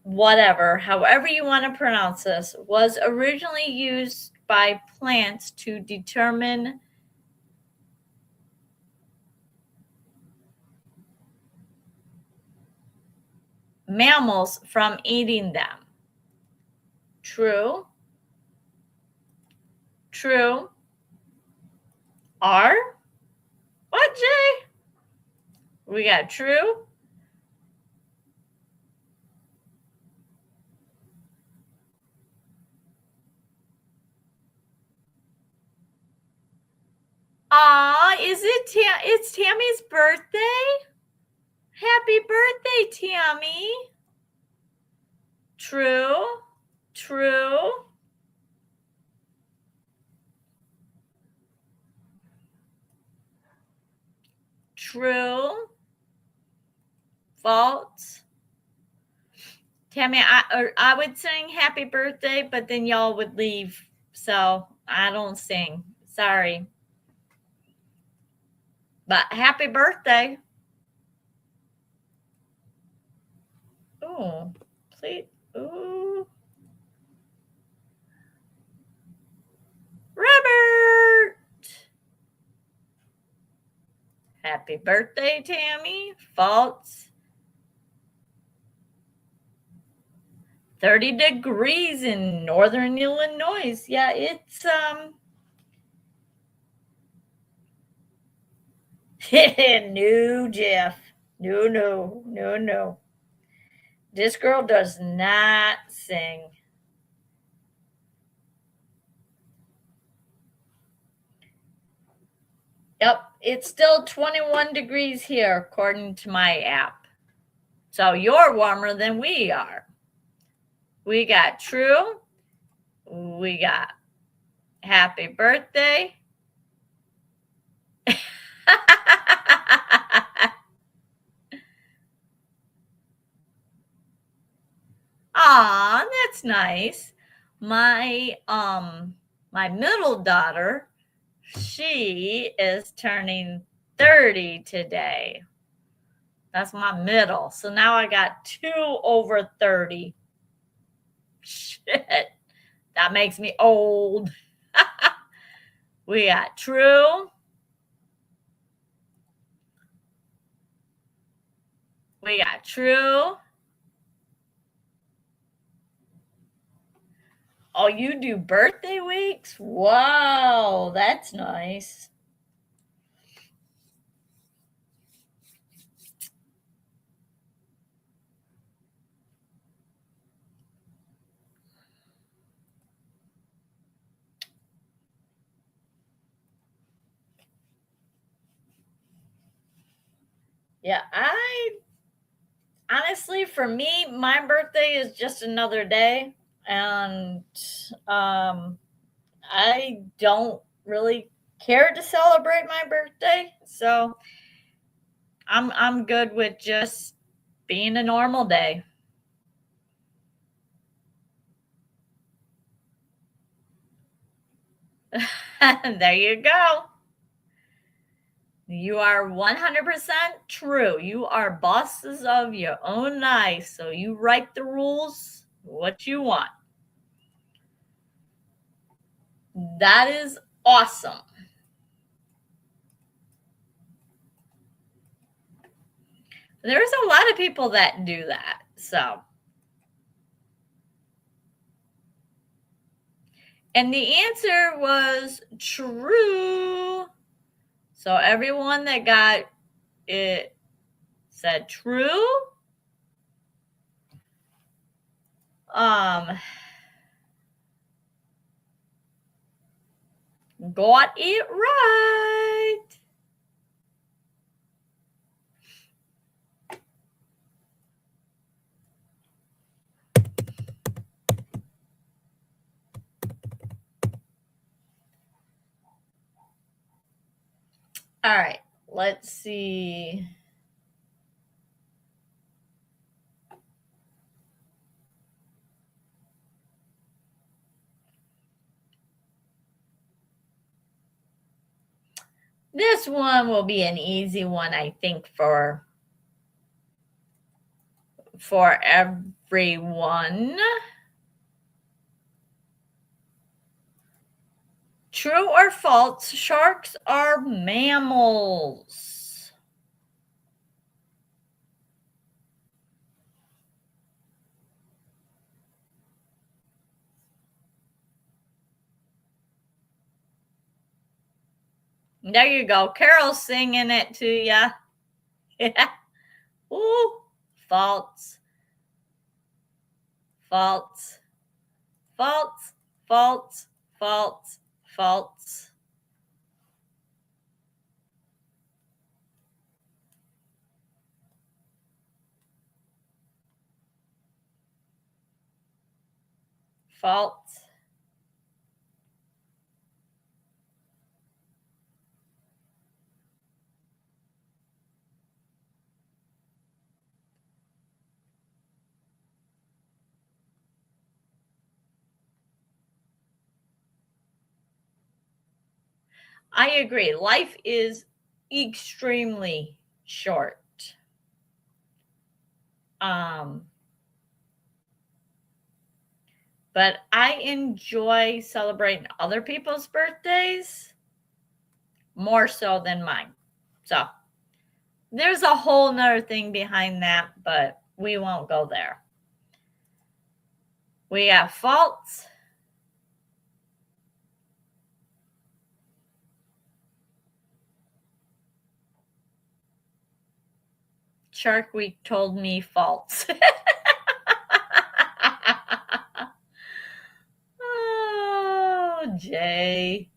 whatever, however you want to pronounce this, was originally used by plants to determine mammals from eating them. True. True. R? What, Jay? We got true. Aw, it's Tammy's birthday? Happy birthday, Tammy. True. True. True. False. Tammy, I would sing happy birthday, but then y'all would leave. So I don't sing. Sorry. But happy birthday. Ooh, please. Ooh. Robert. Happy birthday, Tammy. False. 30 degrees in northern Illinois. Yeah, it's no, Jeff. No. This girl does not sing. Yep, it's still 21 degrees here according to my app. So you're warmer than we are. We got true. We got happy birthday. Aw, that's nice. My middle daughter, she is turning 30 today. That's my middle. So now I got 2 over 30. Shit. That makes me old. We got true. We got true. Oh, you do birthday weeks? Wow, that's nice. Yeah, honestly, for me, my birthday is just another day, and I don't really care to celebrate my birthday, so I'm good with just being a normal day. There you go. You are 100% true. You are bosses of your own life, so you write the rules what you want. That is awesome. There's a lot of people that do that. So, and the answer was true. So everyone that got it said true. Got it right. All right, let's see. This one will be an easy one, I think, for everyone. True or false, sharks are mammals. There you go. Carol's singing it to you. Yeah. Ooh, false. False. False. False. False. False. False. I agree. Life is extremely short. But I enjoy celebrating other people's birthdays more so than mine. So there's a whole nother thing behind that, but we won't go there. We have false. Shark Week told me false. Oh, Jay.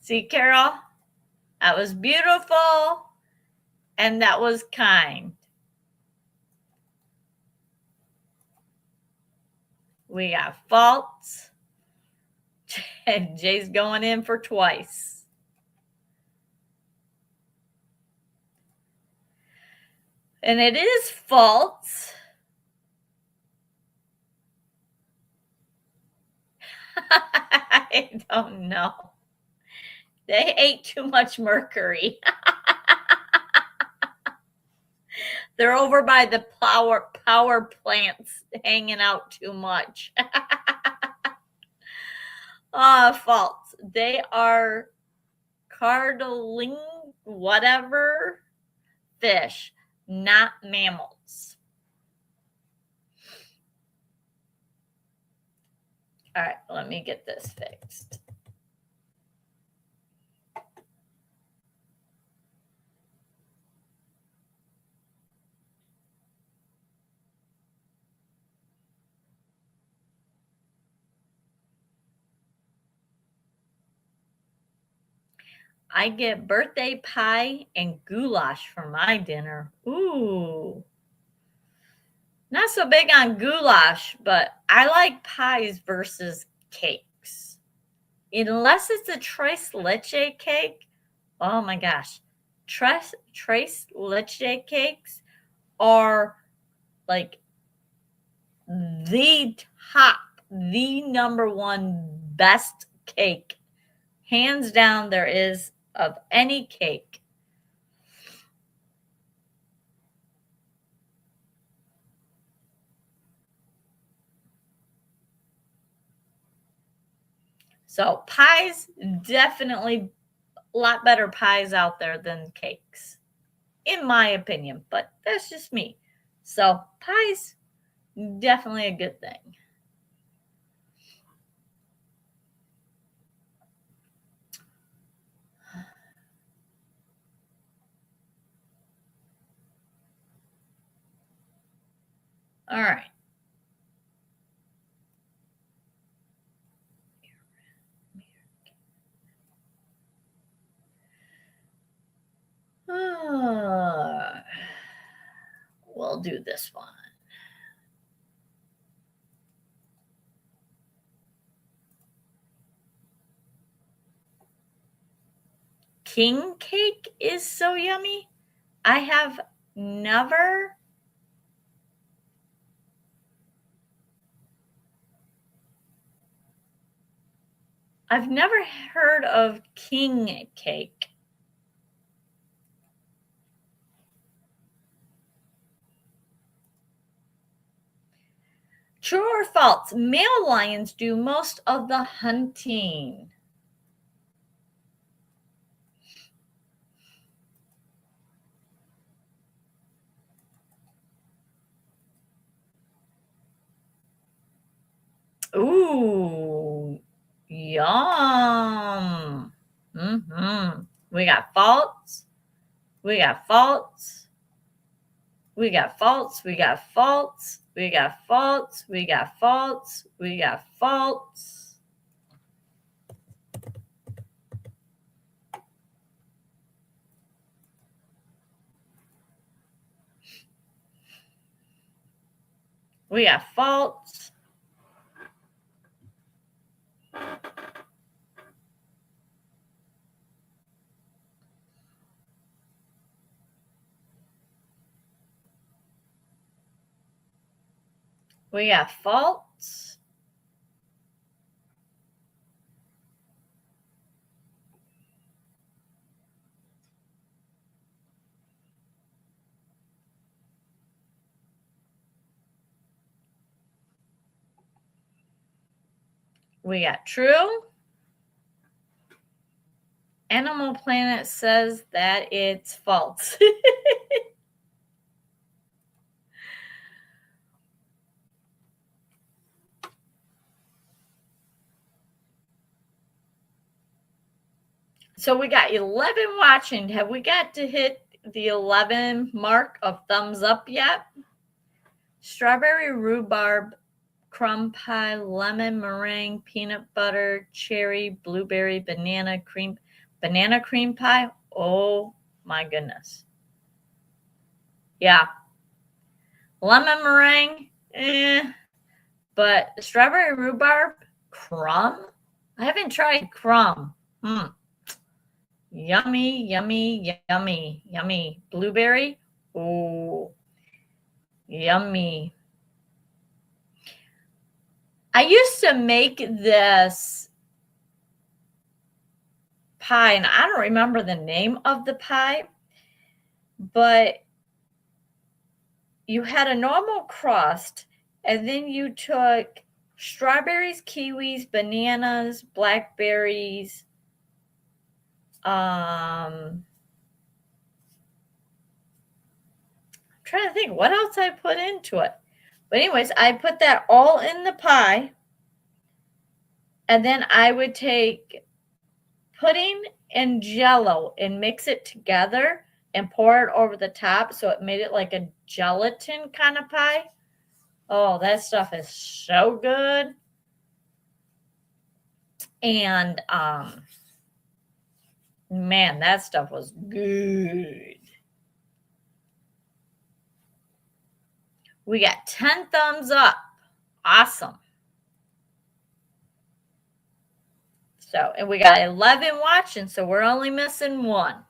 See, Carol, that was beautiful and that was kind. We got false. And Jay's going in for twice. And it is false. I don't know. They ate too much mercury. They're over by the power plants hanging out too much. False. They are cartilaginous, whatever fish, not mammals. All right, let me get this fixed. I get birthday pie and goulash for my dinner. Ooh. Not so big on goulash, but I like pies versus cakes. Unless it's a tres leche cake. Oh my gosh. Tres leche cakes are like the top, the number one best cake, hands down, there is of any cake. So pies, definitely a lot better pies out there than cakes, in my opinion, but that's just me. So pies, definitely a good thing. All right. We'll do this one. King cake is so yummy. I have never. I've never heard of king cake. True or false? Male lions do most of the hunting. Ooh, yum. We got false. We got false. We got false. We got false. We got false. We got false. We got false. We got false. We got false. We got true. Animal Planet says that it's false. So we got 11 watching. Have we got to hit the 11 mark of thumbs up yet? Strawberry rhubarb, crumb pie, lemon meringue, peanut butter, cherry, blueberry, banana cream pie. Oh my goodness. Yeah. Lemon meringue, but strawberry rhubarb, crumb? I haven't tried crumb. Yummy, yummy, yummy, yummy. Blueberry? Oh, yummy. I used to make this pie, and I don't remember the name of the pie, but you had a normal crust, and then you took strawberries, kiwis, bananas, blackberries, I'm trying to think what else I put into it. But anyways, I put that all in the pie, and then I would take pudding and Jell-O and mix it together and pour it over the top, so it made it like a gelatin kind of pie. Oh, that stuff is so good. And man, that stuff was good. We got 10 thumbs up. Awesome. So, and we got 11 watching, so we're only missing one.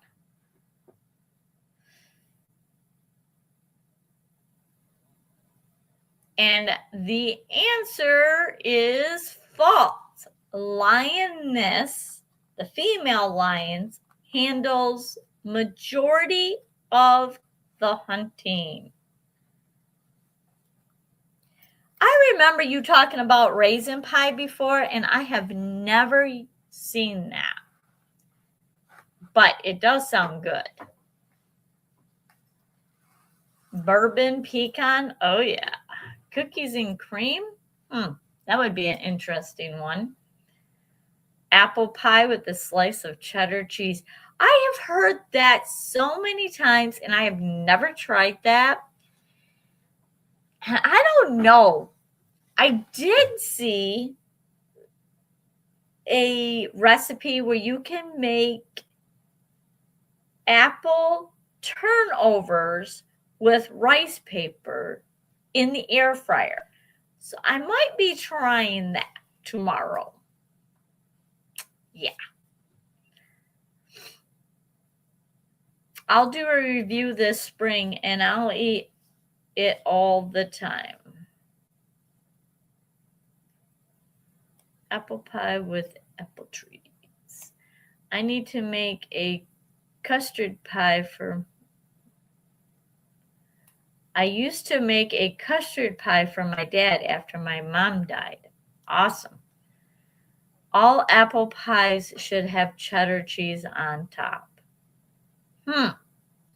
And the answer is false. Lioness, the female lions, handles majority of the hunting. I remember you talking about raisin pie before, and I have never seen that. But it does sound good. Bourbon pecan. Oh, yeah. Cookies and cream. That would be an interesting one. Apple pie with a slice of cheddar cheese. I have heard that so many times, and I have never tried that. And I don't know. I did see a recipe where you can make apple turnovers with rice paper in the air fryer. So I might be trying that tomorrow. Yeah. I'll do a review this spring and I'll eat it all the time. Apple pie with apple trees. I need to make a custard pie for... I used to make a custard pie for my dad after my mom died. Awesome. All apple pies should have cheddar cheese on top.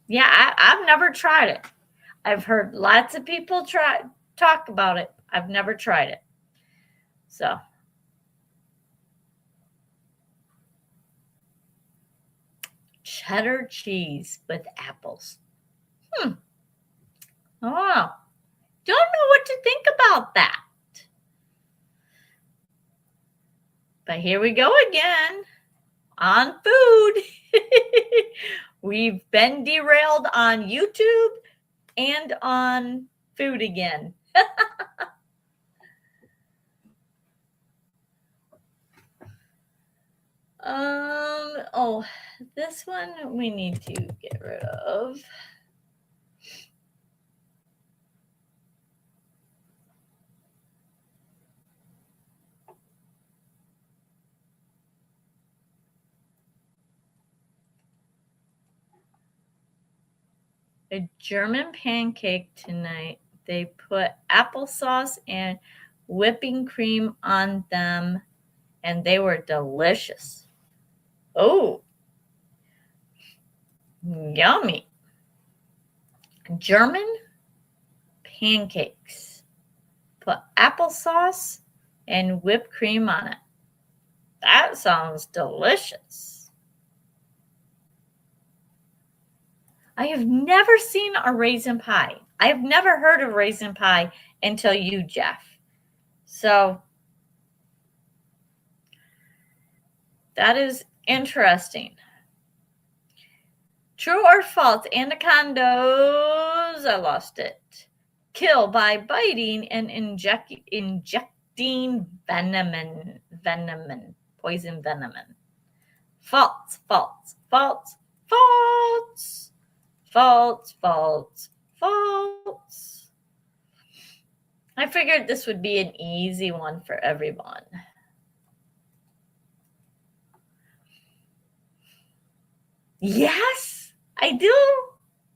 Yeah, I've never tried it. I've heard lots of people talk about it. I've never tried it. So, cheddar cheese with apples. Oh, don't know what to think about that. But here we go again on food. We've been derailed on YouTube and on food again. Oh, this one we need to get rid of. A German pancake tonight. They put applesauce and whipping cream on them, and they were delicious. Oh, yummy. German pancakes. Put applesauce and whipped cream on it. That sounds delicious. I have never seen a raisin pie. I have never heard of raisin pie until you, Jeff. So that is interesting. True or false? Anacondas, I lost it. Kill by biting and injecting venom, poison venom. False, false, false, false, false, false, false. I figured this would be an easy one for everyone. Yes, I do.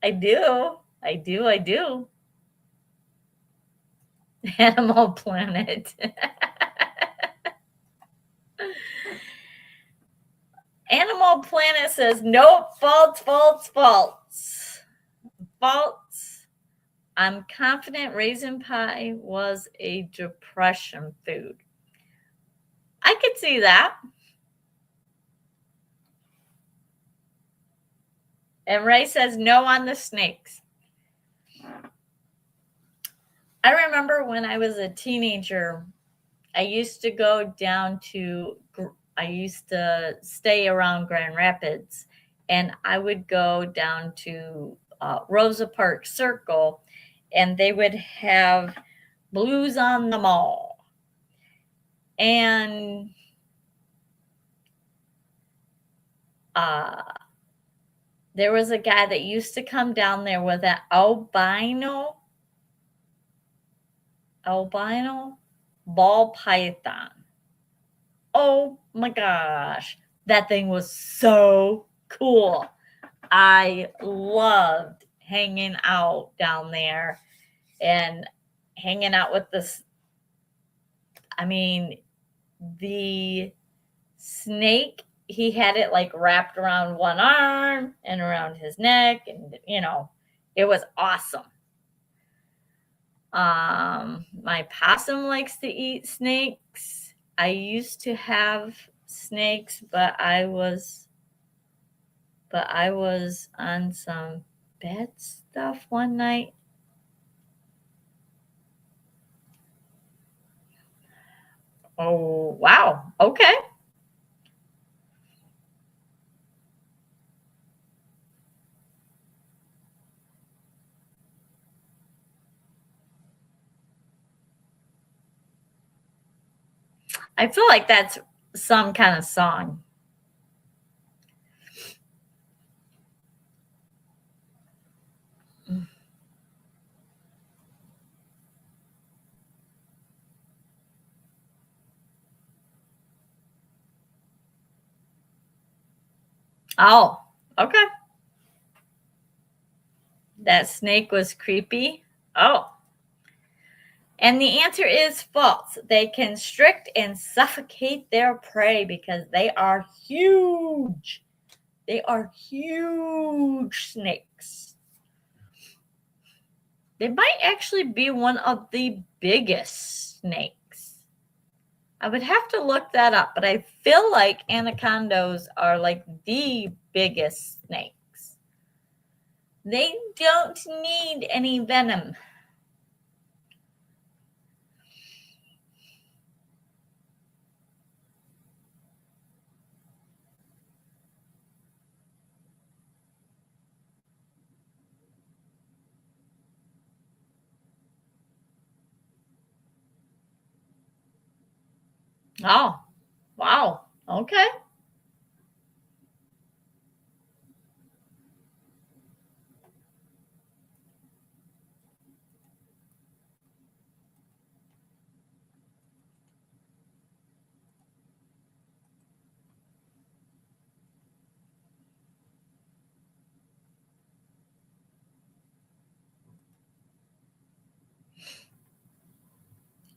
I do. I do. I do. Animal Planet. Animal Planet says, nope, false, false, false. False. I'm confident raisin pie was a depression food. I could see that. And Ray says, no on the snakes. I remember when I was a teenager, I used to stay around Grand Rapids, and I would go down to Rosa Parks Circle, and they would have Blues on the Mall. And there was a guy that used to come down there with an albino ball python. Oh my gosh, that thing was so cool. I loved hanging out down there and hanging out with I mean, the snake, he had it like wrapped around one arm and around his neck, and it was awesome. My possum likes to eat snakes. I used to have snakes, but I was on some bad stuff one night. Oh, wow. Okay. I feel like that's some kind of song. Oh, okay. That snake was creepy. Oh. And the answer is false. They constrict and suffocate their prey because they are huge. They are huge snakes. They might actually be one of the biggest snakes. I would have to look that up, but I feel like anacondas are like the biggest snakes. They don't need any venom. Oh, wow. Okay.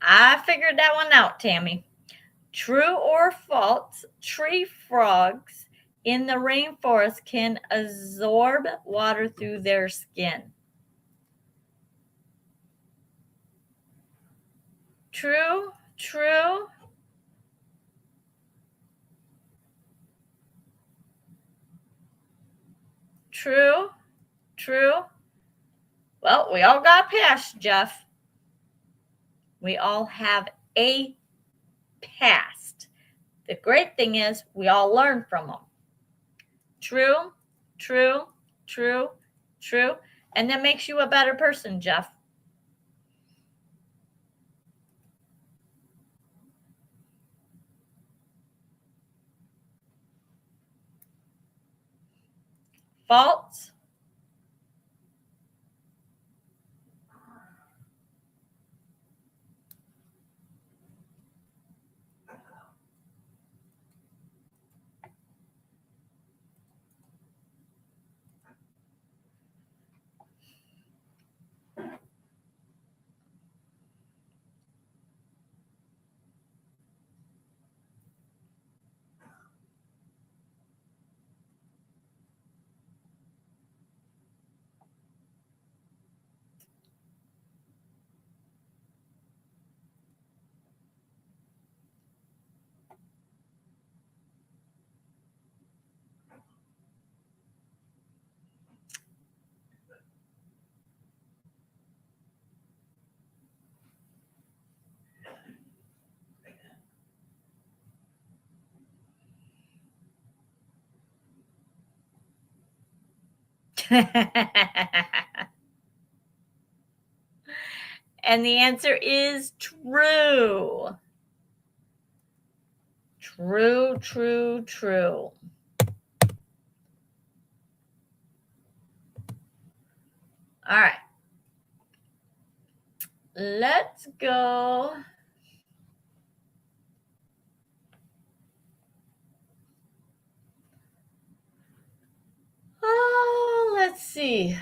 I figured that one out, Tammy. True or false, tree frogs in the rainforest can absorb water through their skin. True, true, true, true. Well, we all got past, Jeff. We all have a past. The great thing is we all learn from them. True, true, true, true. And that makes you a better person, Jeff. False. And the answer is true. True, true, true. All right. Let's go. Oh, let's see.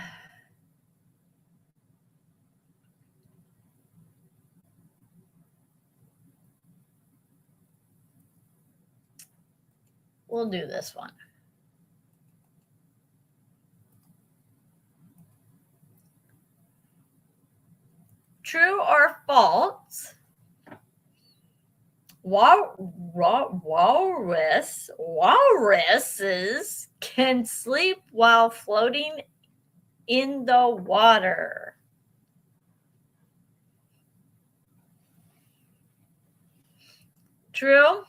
We'll do this one. True or false? Walruses can sleep while floating in the water. True?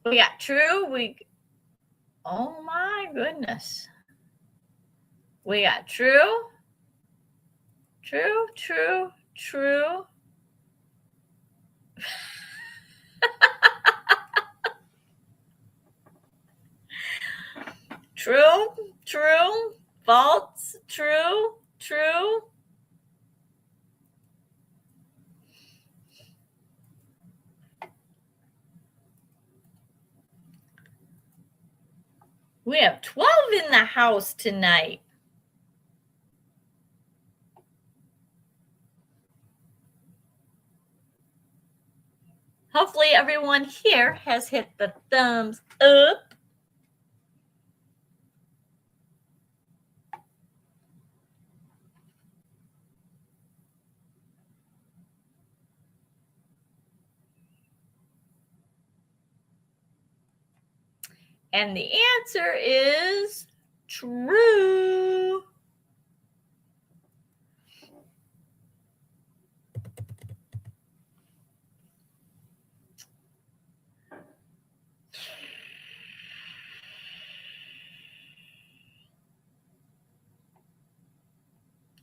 We got true. Oh my goodness. We got true. True. True. False. True. We have 12 in the house tonight. Hopefully everyone here has hit the thumbs up. And the answer is true.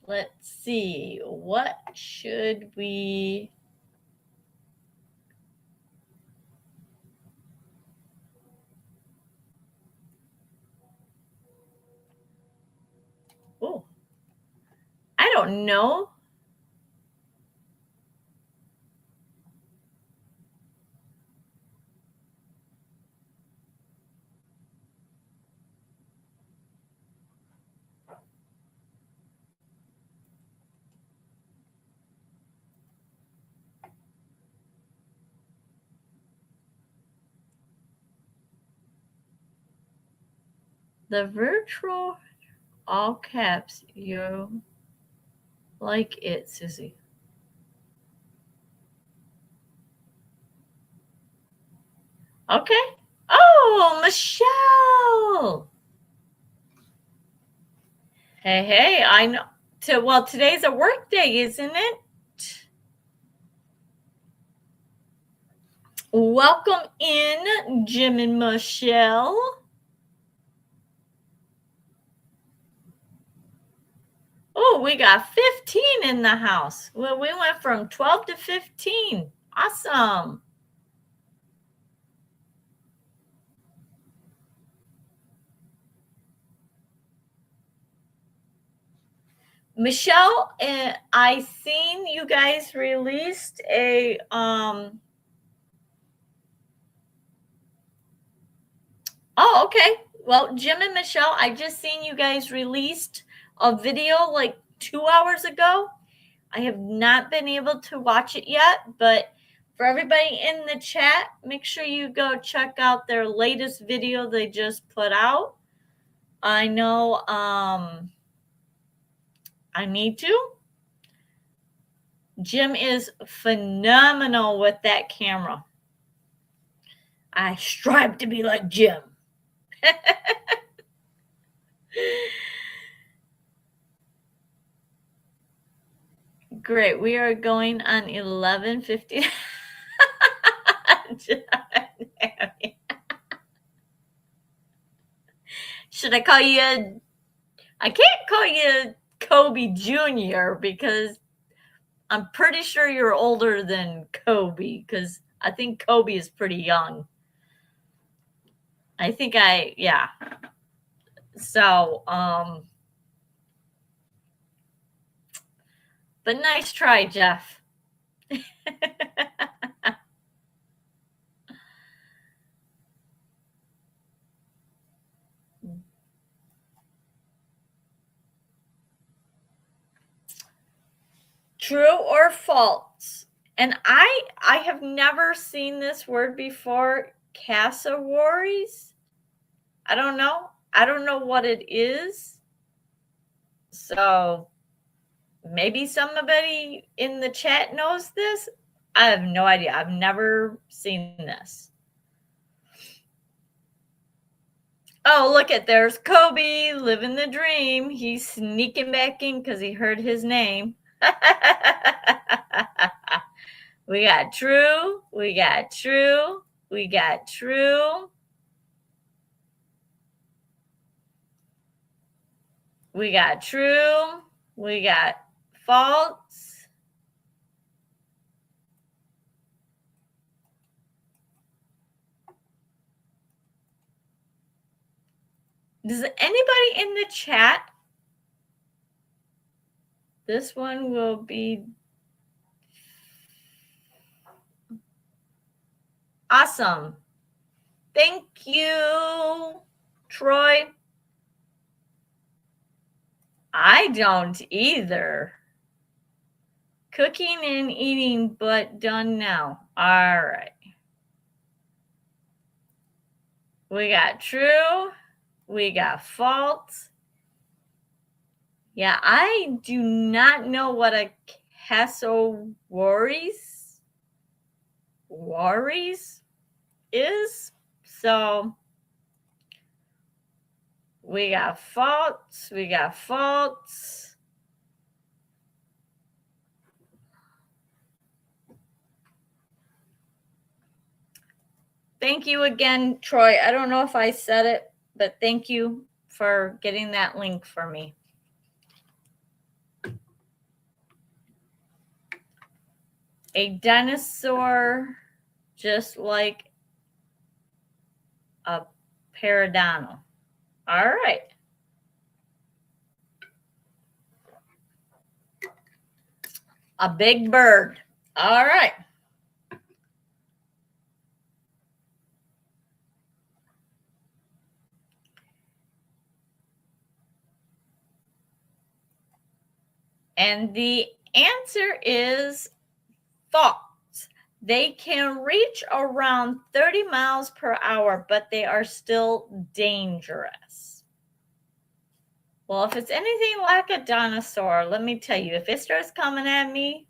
Let's see. What should we... Oh, I don't know. The virtual all caps. You like it, Suzy. Okay. Oh, Michelle. Hey, I know. Well, today's a work day, isn't it? Welcome in, Jim and Michelle. Oh, we got 15 in the house. Well, we went from 12 to 15. Awesome. Michelle, I seen you guys released a Oh, okay. Well, Jim and Michelle, I just seen you guys released a video like 2 hours ago. I have not been able to watch it yet, but for everybody in the chat, make sure you go check out their latest video they just put out. I know I need to. Jim is phenomenal with that camera. I strive to be like Jim. Great. We are going on 11:50. Should I call you? I can't call you Kobe Jr. because I'm pretty sure you're older than Kobe because I think Kobe is pretty young. Yeah. So, but nice try, Jeff. True or false? And I have never seen this word before. Cassawaries? I don't know. I don't know what it is. So maybe somebody in the chat knows this. I have no idea. I've never seen this. Oh, look at, there's Kobe living the dream. He's sneaking back in because he heard his name. We got true. We got true. We got true. We got true. We got false. Does anybody in the chat? This one will be awesome. Thank you, Troy. I don't either. Cooking and eating, but done now. All right. We got true. We got false. Yeah, I do not know what a cassawaries is. So we got false. We got false. Thank you again, Troy. I don't know if I said it, but thank you for getting that link for me. A dinosaur, just like a paradano. All right. A big bird. All right. And the answer is false. They can reach around 30 miles per hour, but they are still dangerous. Well, if it's anything like a dinosaur, let me tell you, if it starts coming at me,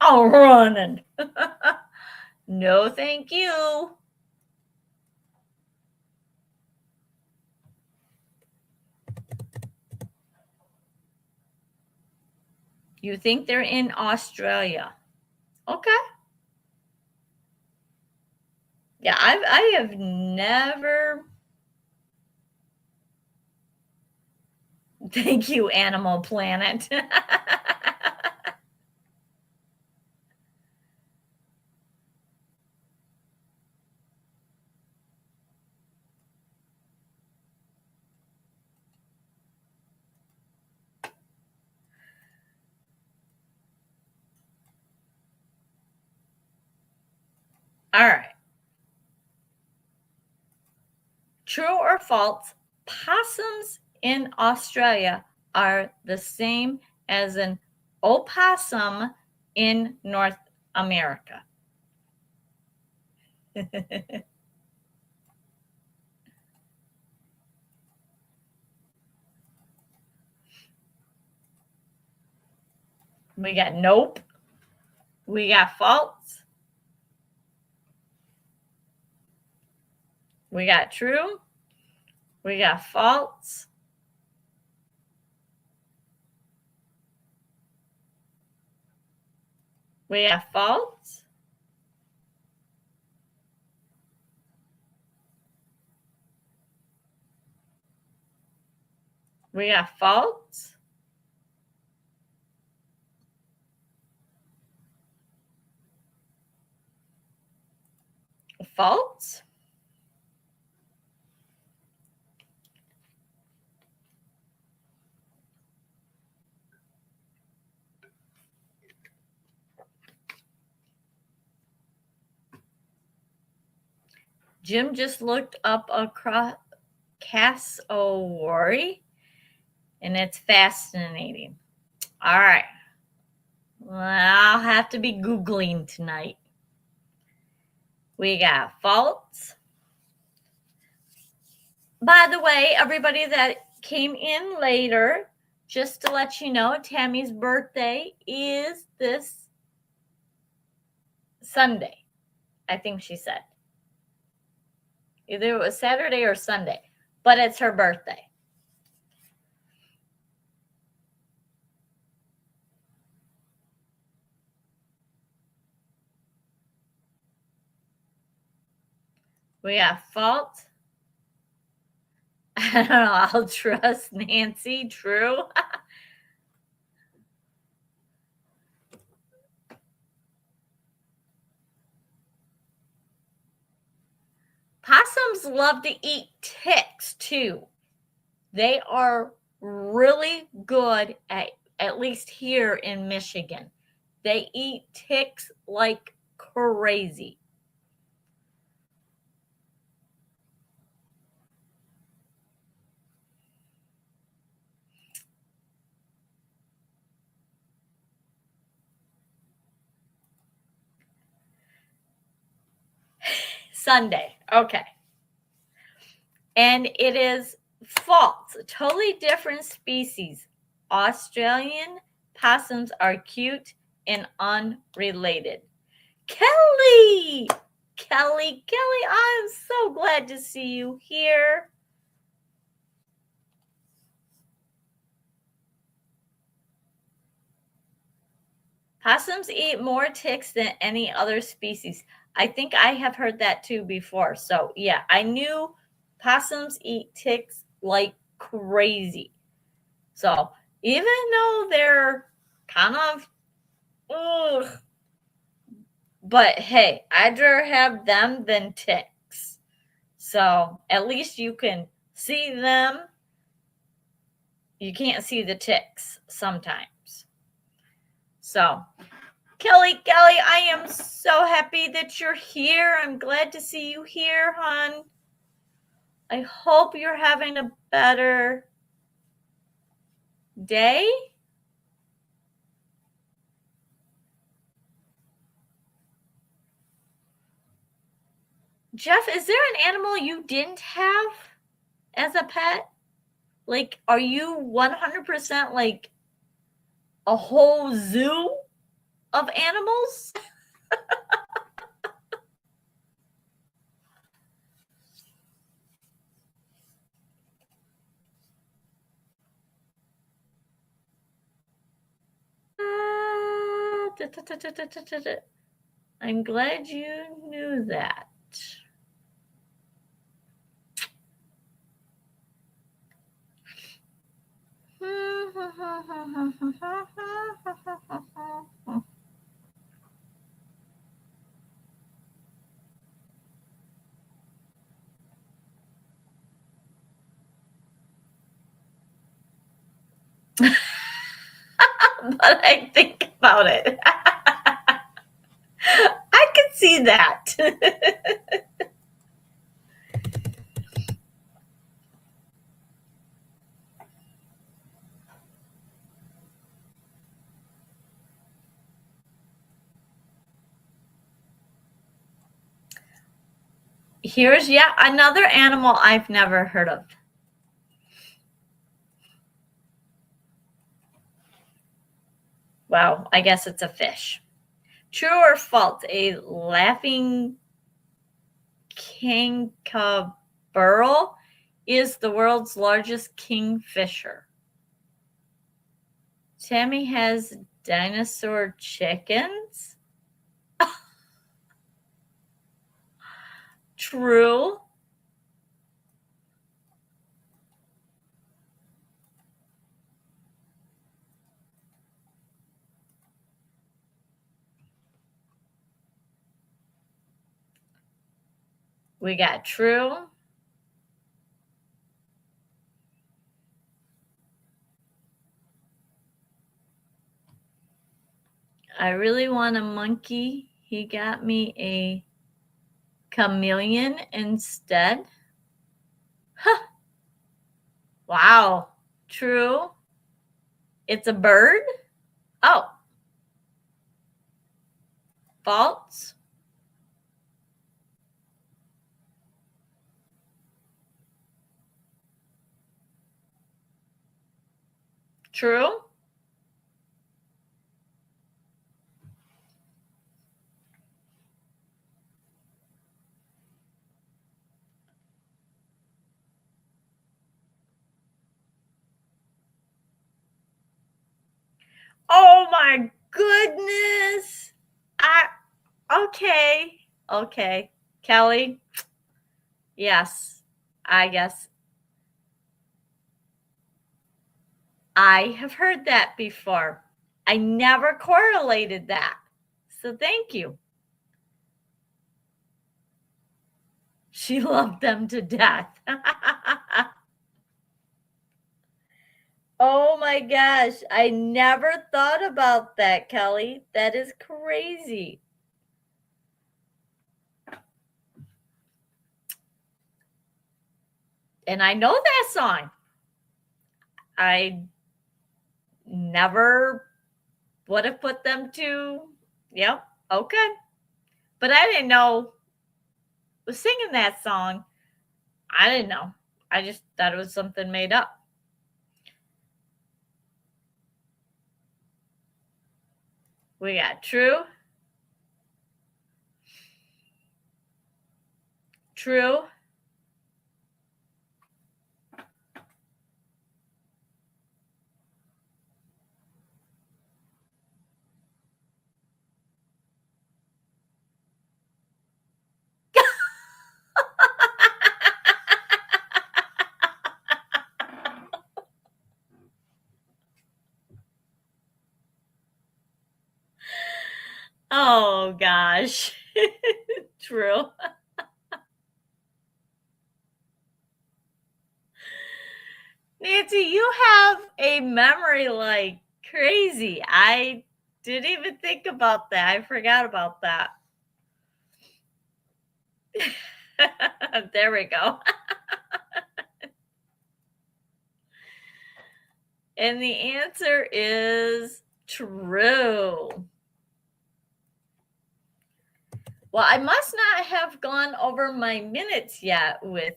I'm running. No, thank you. You think they're in Australia? Okay. Yeah, I have never. Thank you, Animal Planet. All right. True or false? Possums in Australia are the same as an opossum in North America. We got nope. We got false. We got true. We got false. We got false. We got false. False. Jim just looked up across cassowary, and it's fascinating. All right. I'll have to be Googling tonight. We got faults. By the way, everybody that came in later, just to let you know, Tammy's birthday is this Sunday, I think she said. Either it was Saturday or Sunday, but it's her birthday. We got fault. I don't know. I'll trust Nancy. True. Possums love to eat ticks too. They are really good at least here in Michigan. They eat ticks like crazy. Sunday. Okay. And it is false. Totally different species. Australian possums are cute and unrelated. Kelly, I'm so glad to see you here. Possums eat more ticks than any other species. I think I have heard that too before. So yeah, I knew possums eat ticks like crazy. So even though they're kind of, ugh, but hey, I'd rather have them than ticks. So at least you can see them. You can't see the ticks sometimes. So Kelly, I am so happy that you're here. I'm glad to see you here, hon. I hope you're having a better day. Jeff, is there an animal you didn't have as a pet? Like, are you 100% like a whole zoo of animals? I'm glad you knew that. But I think about it. I can see that. Here's yet another animal I've never heard of. Wow, I guess it's a fish. True or false? A laughing kingcabirl is the world's largest kingfisher. Tammy has dinosaur chickens. True. We got true. I really want a monkey. He got me a chameleon instead. Huh. Wow. True. It's a bird? Oh. False? True? Oh my goodness. Okay. Kelly, yes, I guess I have heard that before. I never correlated that. So thank you. She loved them to death. Oh my gosh. I never thought about that, Kelly. That is crazy. And I know that song. I never would have put them to, yep, okay. But I didn't know was singing that song. I didn't know. I just thought it was something made up. We got true. True. Oh gosh. True. Nancy, you have a memory like crazy. I didn't even think about that. I forgot about that. There we go. And the answer is true. Well, I must not have gone over my minutes yet with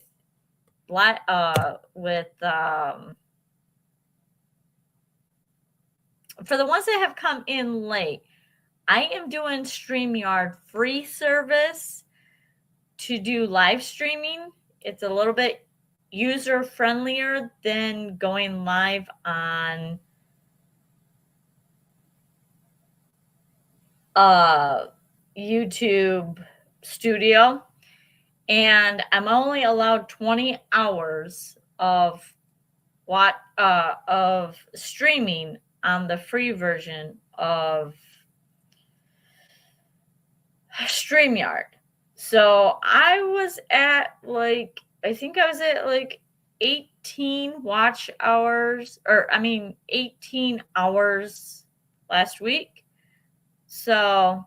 for the ones that have come in late. I am doing StreamYard free service to do live streaming. It's a little bit user friendlier than going live on YouTube Studio. And I'm only allowed 20 hours of streaming on the free version of StreamYard. So I was at I think I was at 18 watch hours, 18 hours last week. So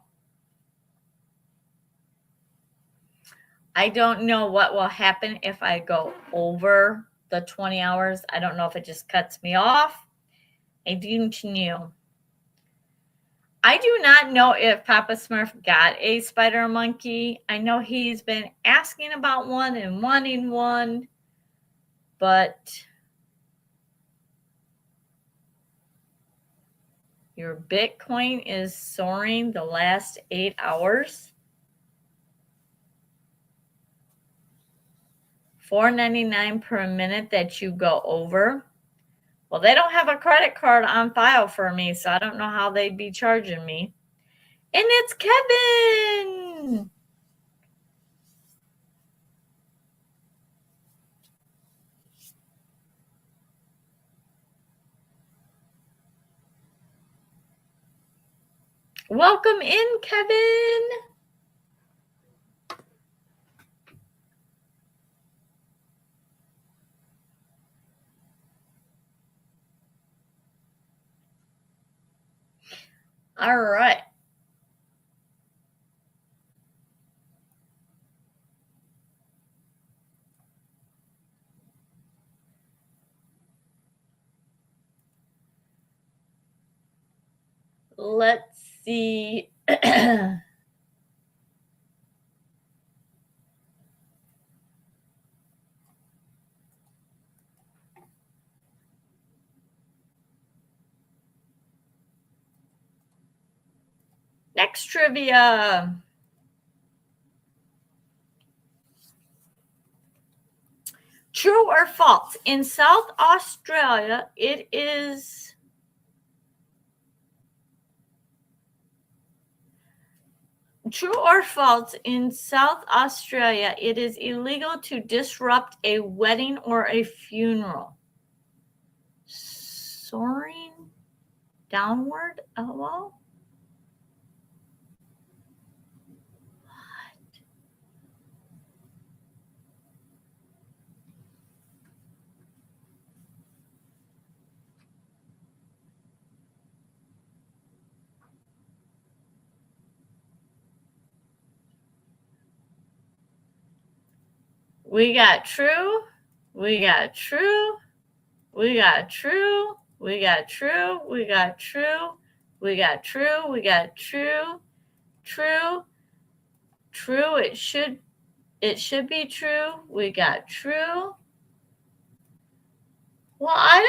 I don't know what will happen if I go over the 20 hours. I don't know if it just cuts me off. I don't know. I do not know if Papa Smurf got a spider monkey. I know he's been asking about one and wanting one, but your Bitcoin is soaring the last 8 hours. $4.99 per minute that you go over. Well, they don't have a credit card on file for me, so I don't know how they'd be charging me. And it's Kevin. Welcome in, Kevin. All right. Let's see. Next trivia. True or false? In South Australia, it is true or false? In South Australia, it is illegal to disrupt a wedding or a funeral. Soaring downward? Hello? We got true. We got true. We got true. We got true. We got true. We got true. We got true. True. True. It should be true. We got true. Well, I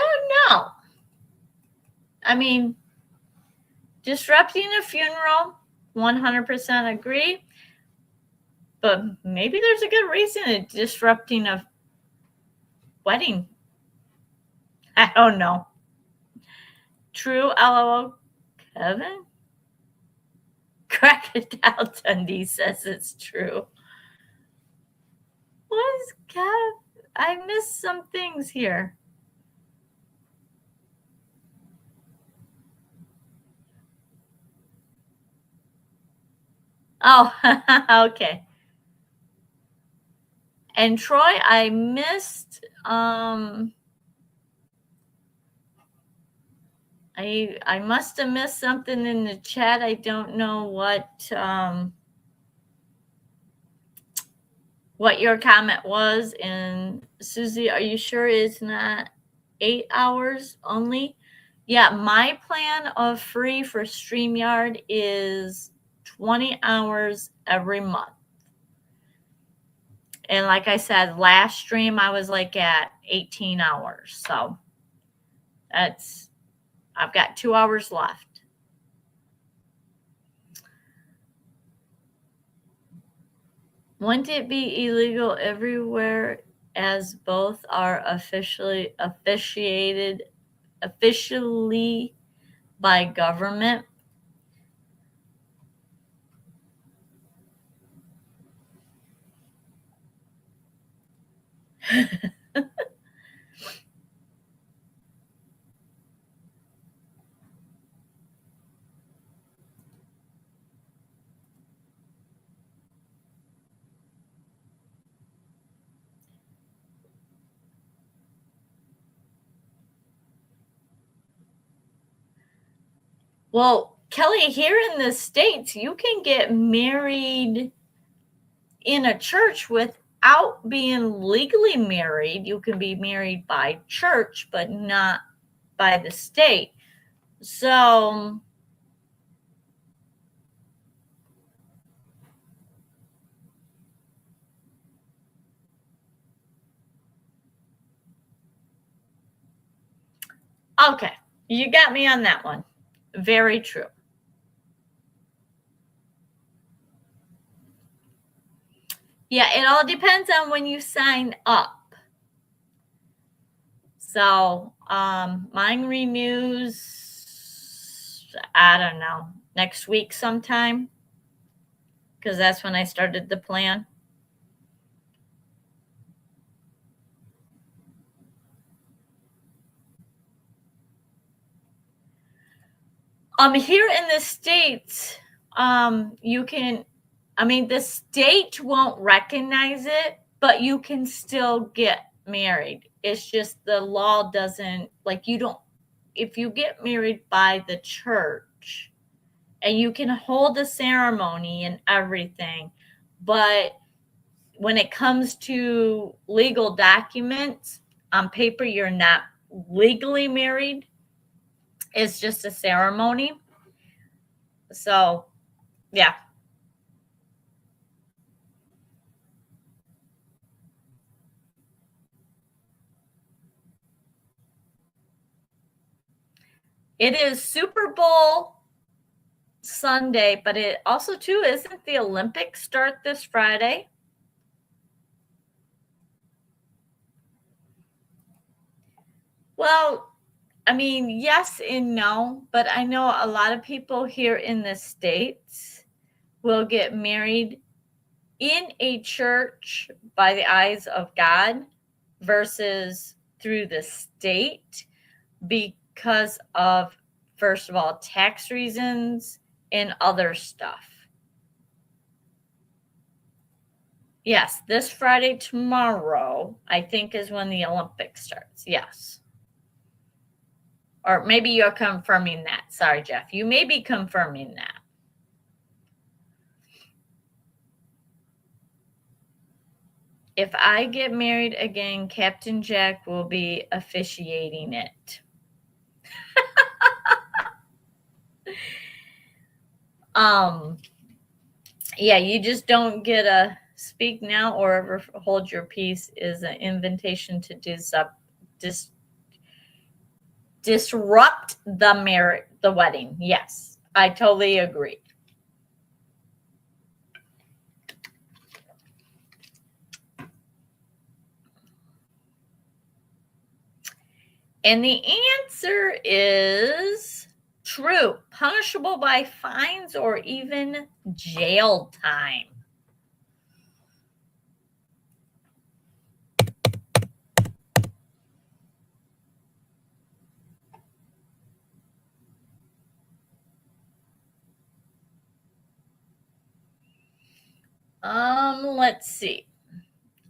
don't know. I mean, disrupting a funeral, 100% agree. But maybe there's a good reason to disrupting a wedding. I don't know. True, LOL, Kevin? Crocodile Dundee says it's true. What is Kev? I missed some things here. Oh, okay. And Troy, I missed I must have missed something in the chat. I don't know what your comment was. And Susie, are you sure it's not 8 hours only? Yeah, my plan of free for StreamYard is 20 hours every month. And like I said, last stream I was like at 18 hours. So I've got 2 hours left. Wouldn't it be illegal everywhere as both are officially by government? Well, Kelly, here in the States, you can get married in a church without being legally married. You can be married by church, but not by the state. So okay, you got me on that one. Very true. Yeah, it all depends on when you sign up. So mine renews, I don't know, next week sometime, because that's when I started the plan. Here in the States, you can, I mean, the state won't recognize it, but you can still get married. It's just the law doesn't, like, you don't, if you get married by the church, and you can hold a ceremony and everything, but when it comes to legal documents, on paper, you're not legally married. It's just a ceremony. So, yeah. It is Super Bowl Sunday, but it also too, isn't the Olympics start this Friday? Well, I mean, yes and no, but I know a lot of people here in the States will get married in a church by the eyes of God versus through the state because of, first of all, tax reasons and other stuff. Yes, this Friday, tomorrow, I think is when the Olympics starts. Yes. Or maybe you're confirming that. Sorry, Jeff. You may be confirming that. If I get married again, Captain Jack will be officiating it. Yeah, you just don't get a speak now or ever hold your peace is an invitation to disrupt the wedding. Yes, I totally agree. And the answer is true. Punishable by fines or even jail time. Let's see.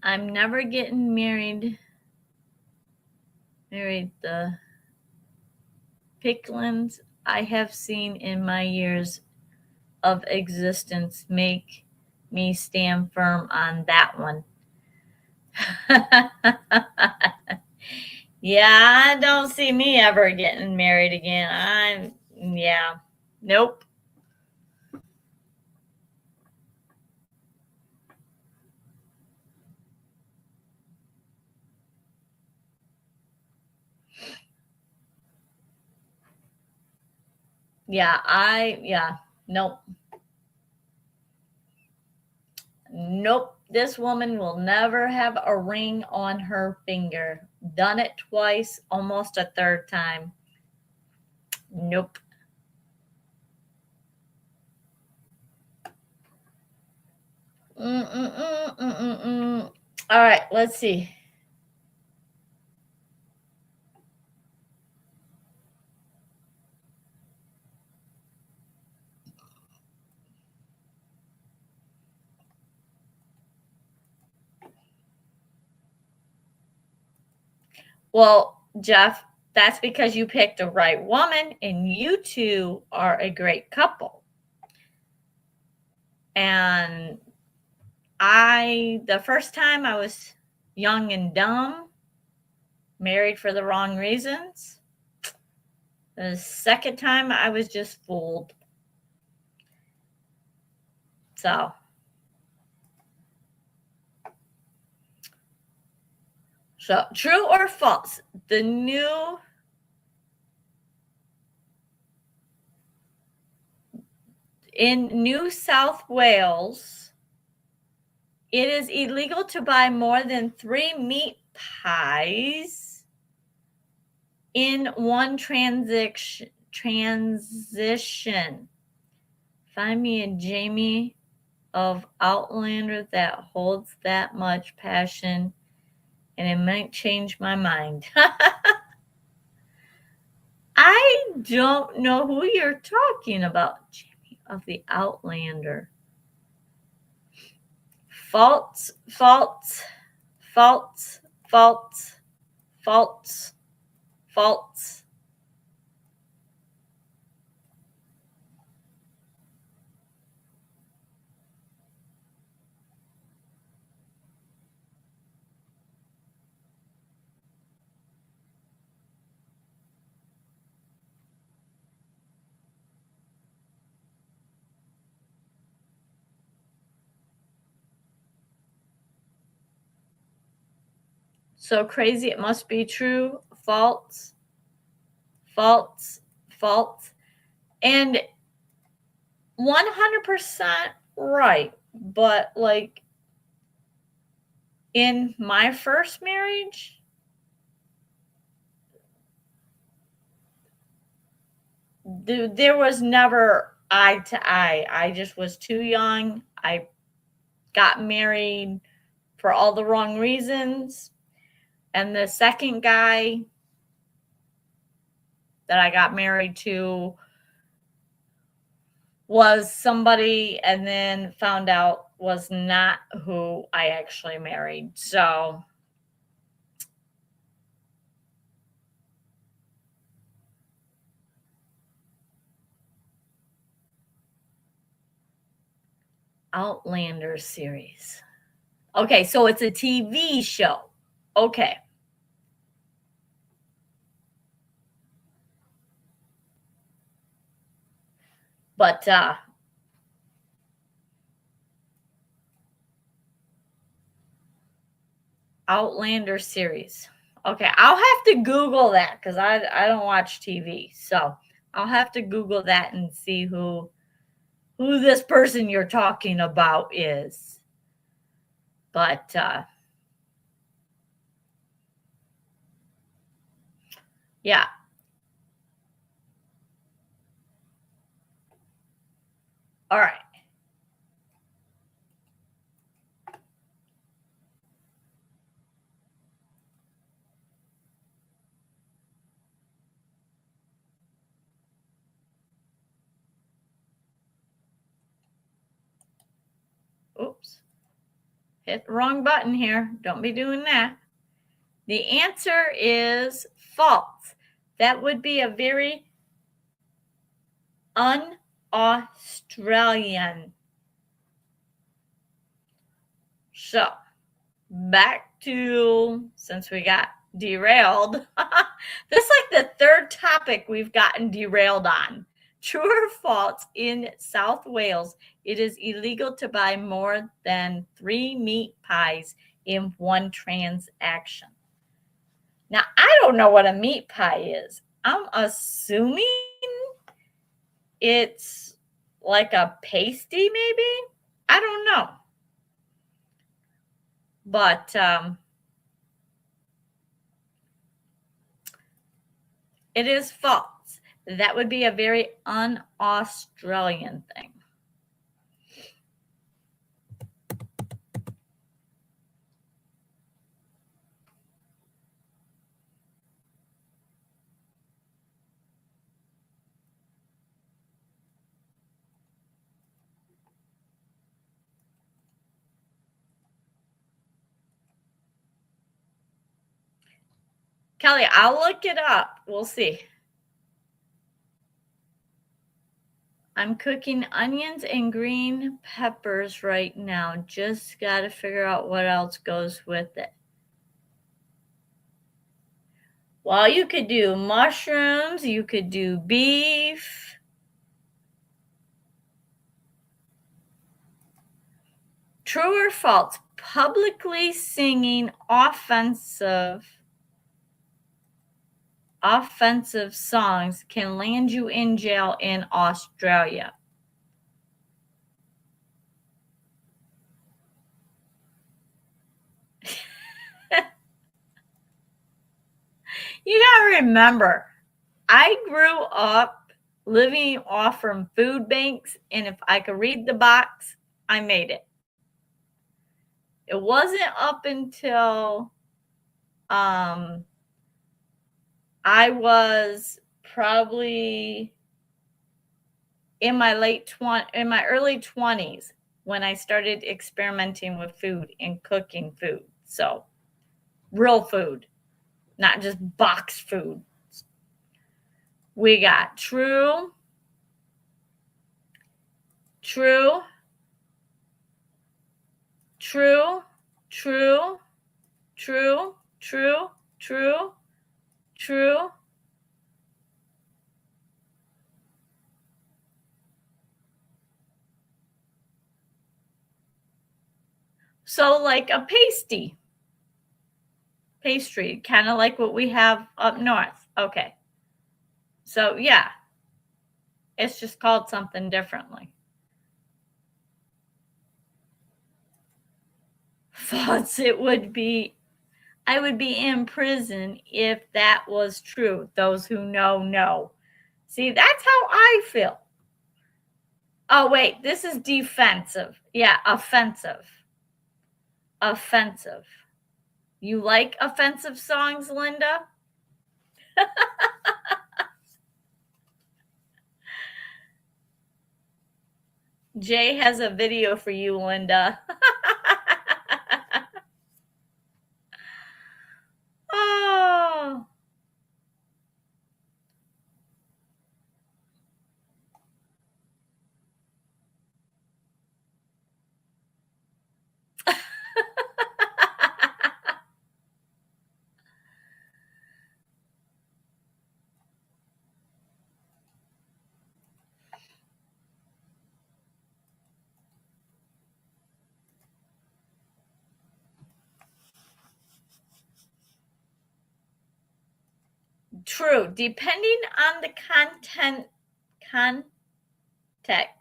I'm never getting married. The Picklins I have seen in my years of existence make me stand firm on that one. Yeah, I don't see me ever getting married again. Nope. Nope. Nope. This woman will never have a ring on her finger. Done it twice, almost a third time. Nope. All right, let's see. Well, Jeff, that's because you picked the right woman and you two are a great couple. And the first time I was young and dumb, married for the wrong reasons. The second time I was just fooled. So true or false? In New South Wales, it is illegal to buy more than 3 meat pies in one transition. Find me a Jamie of Outlander that holds that much passion, and it might change my mind. I don't know who you're talking about, Jamie of the Outlander. False. So crazy, it must be true. False. And 100% right. But like in my first marriage, there was never eye to eye. I just was too young. I got married for all the wrong reasons. And the second guy that I got married to was somebody, and then found out was not who I actually married. So Outlander series. Okay, so it's a TV show. Okay. But Outlander series. Okay, I'll have to Google that because I don't watch TV. So I'll have to Google that and see who this person you're talking about is. But yeah. All right. Oops. Hit the wrong button here. Don't be doing that. The answer is false. That would be a very un-Australian. So, back to, since we got derailed, this is like the third topic we've gotten derailed on. True or false, in South Wales, it is illegal to buy more than 3 meat pies in one transaction. Now, I don't know what a meat pie is. I'm assuming it's like a pasty, maybe? I don't know. But it is false. That would be a very un-Australian thing. Kelly, I'll look it up. We'll see. I'm cooking onions and green peppers right now. Just got to figure out what else goes with it. Well, you could do mushrooms. You could do beef. True or false? Publicly singing offensive songs can land you in jail in Australia. You gotta remember, I grew up living off from food banks, and if I could read the box, I made it. It wasn't up until I was probably in my early 20s when I started experimenting with food and cooking food. So, real food, not just box food. We got true, true, true, true, true, true, true, true. So like a pastry, kind of like what we have up north. Okay. So yeah, it's just called something differently. False. It would be, I would be in prison if that was true. Those who know. See, that's how I feel. Oh, wait, this is defensive. Yeah, offensive. Offensive. You like offensive songs, Linda? Jay has a video for you, Linda. Oh. True. Depending on the context.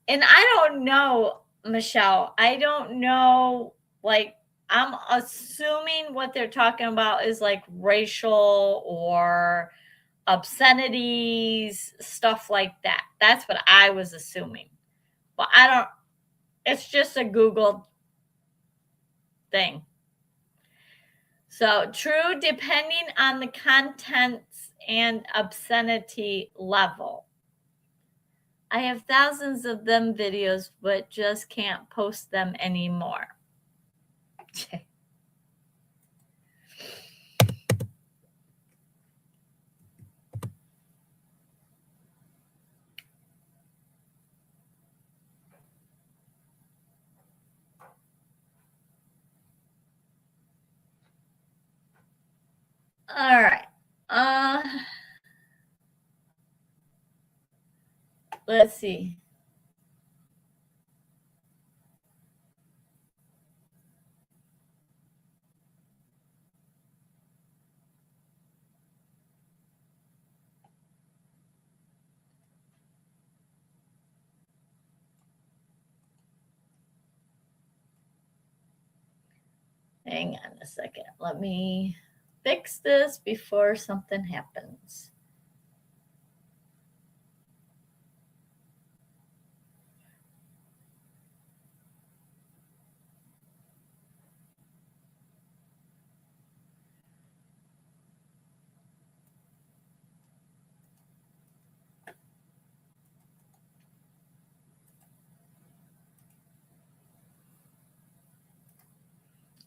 And I don't know, Michelle. I don't know, like, I'm assuming what they're talking about is like racial or obscenities, stuff like that. That's what I was assuming. But I don't, it's just a Google thing. So true, depending on the contents and obscenity level. I have thousands of them videos, but just can't post them anymore. All right. Let's see. Hang on a second. Let me fix this before something happens.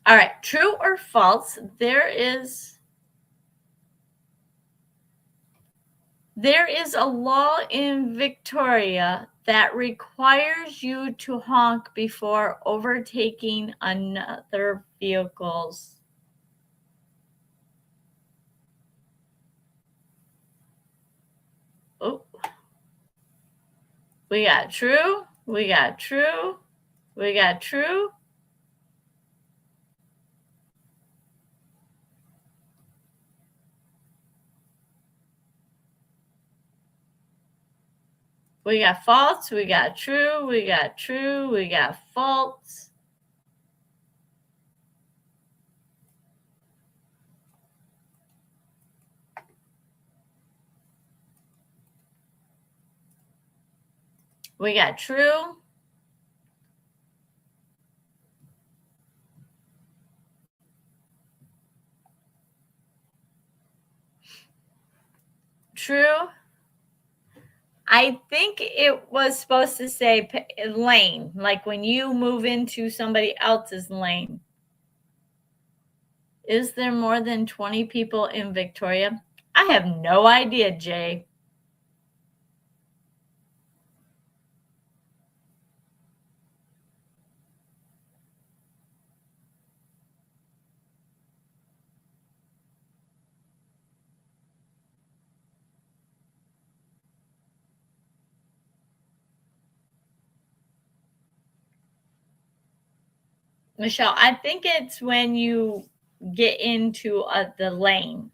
All right, true or false, there is a law in Victoria that requires you to honk before overtaking another vehicle's. Oh, we got true, we got true, we got true. We got false, we got true, we got true, we got false. We got true. True. I think it was supposed to say lane, like when you move into somebody else's lane. Is there more than 20 people in Victoria? I have no idea, Jay. Michelle, I think it's when you get into the lane.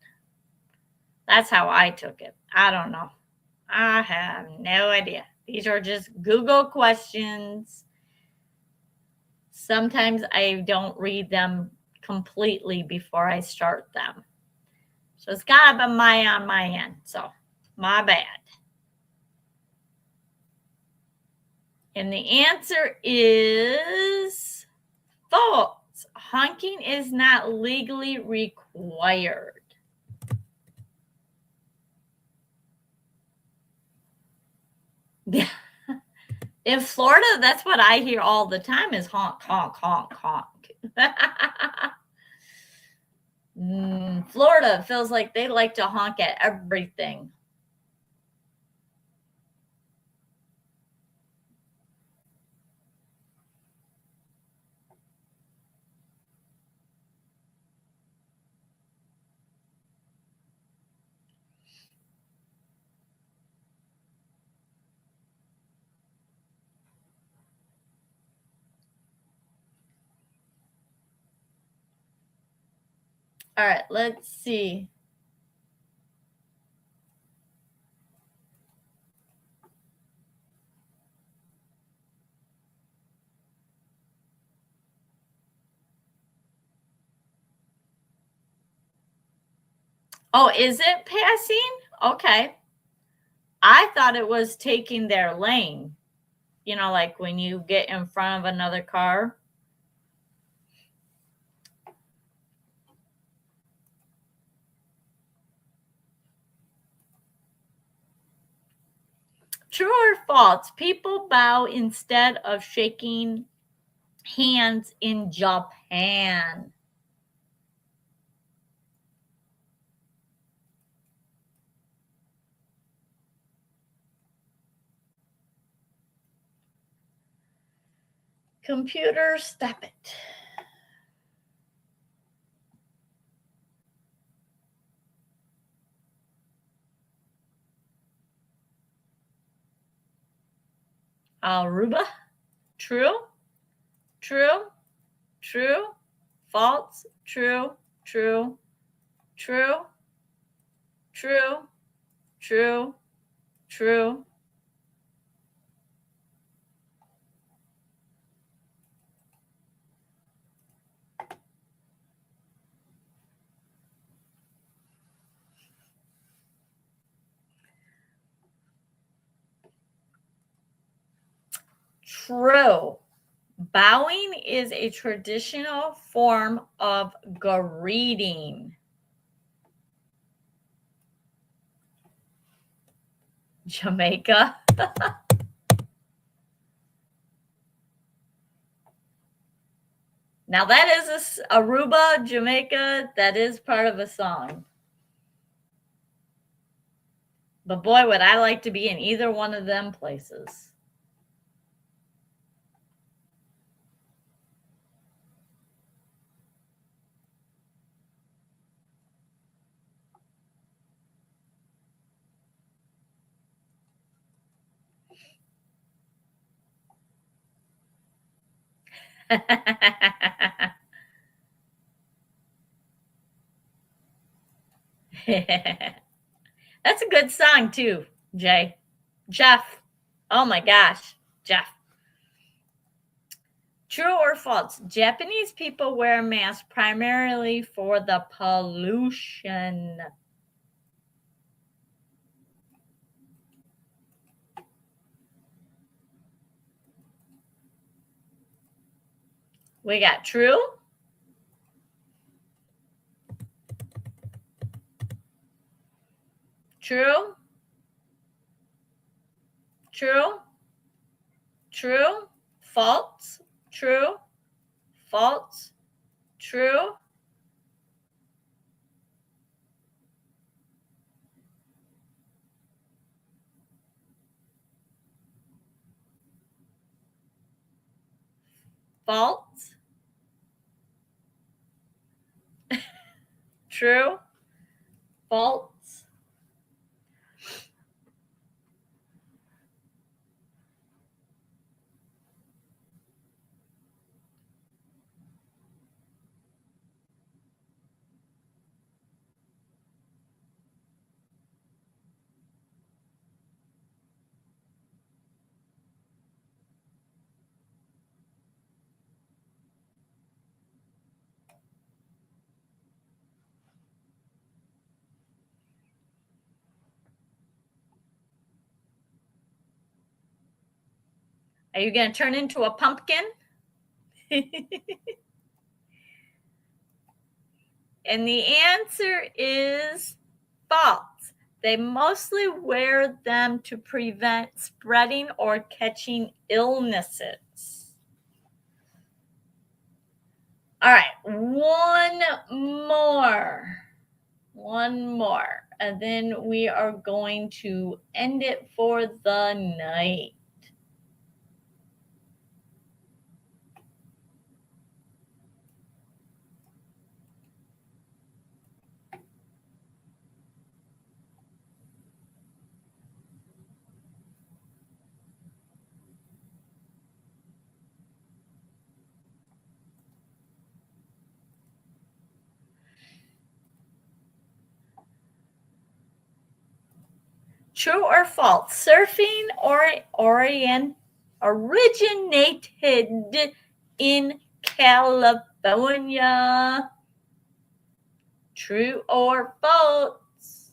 That's how I took it. I don't know. I have no idea. These are just Google questions. Sometimes I don't read them completely before I start them. So it's gotta be on my end. So my bad. And the answer is false. Honking is not legally required. Yeah. In Florida, that's what I hear all the time is honk, honk, honk, honk. Florida feels like they like to honk at everything. All right, let's see. Oh, is it passing? Okay. I thought it was taking their lane. You know, like when you get in front of another car. True or false? People bow instead of shaking hands in Japan. Computer, stop it. Aruba? True? True? True? False? True? True? True? True? True? True? True. Bowing is a traditional form of greeting. Jamaica. Now that is Aruba, Jamaica. That is part of a song. But boy, would I like to be in either one of them places. That's a good song too, Jay. Jeff. Oh my gosh, Jeff. True or false? Japanese people wear masks primarily for the pollution. We got true. True. True. True. False. True. False. True. False. True. False. Are you going to turn into a pumpkin? And the answer is false. They mostly wear them to prevent spreading or catching illnesses. All right, one more, and then we are going to end it for the night. True or false? Surfing originated in California. True or false?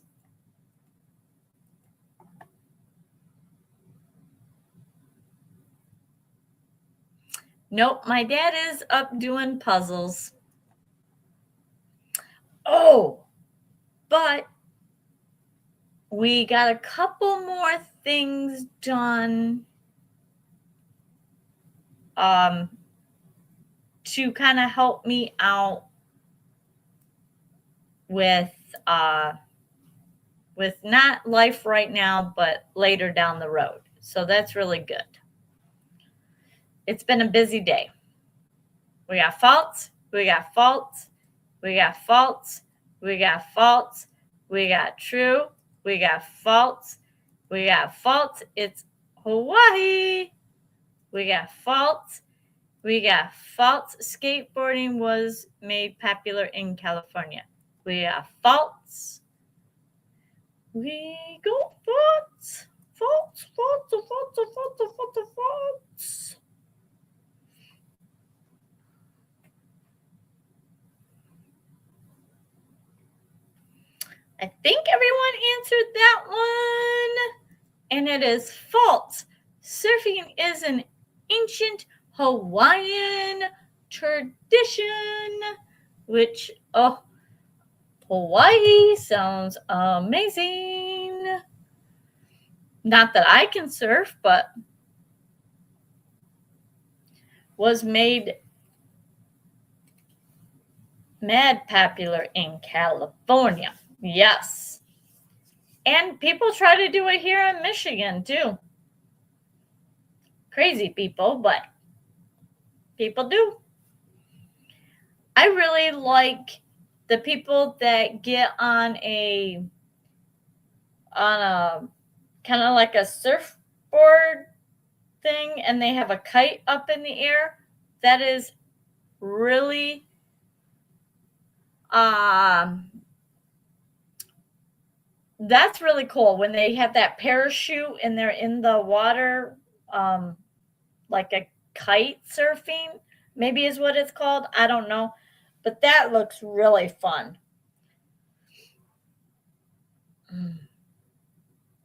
Nope, my dad is up doing puzzles. Oh, but we got a couple more things done to kind of help me out with not life right now, but later down the road. So that's really good. It's been a busy day. We got faults, we got faults, we got faults, we got faults, we got true, we got faults, we got faults. It's Hawaii. We got faults. We got faults. Skateboarding was made popular in California. We got faults. We got faults. Faults, faults, faults, faults, faults, faults. I think everyone answered that one. And it is false. Surfing is an ancient Hawaiian tradition, which, Hawaii sounds amazing. Not that I can surf, but was made mad popular in California. Yes. And people try to do it here in Michigan, too. Crazy people, but people do. I really like the people that get on a kind of like a surfboard thing and they have a kite up in the air. That is really that's really cool when they have that parachute and they're in the water, like a kite surfing, maybe is what it's called. I don't know, but that looks really fun.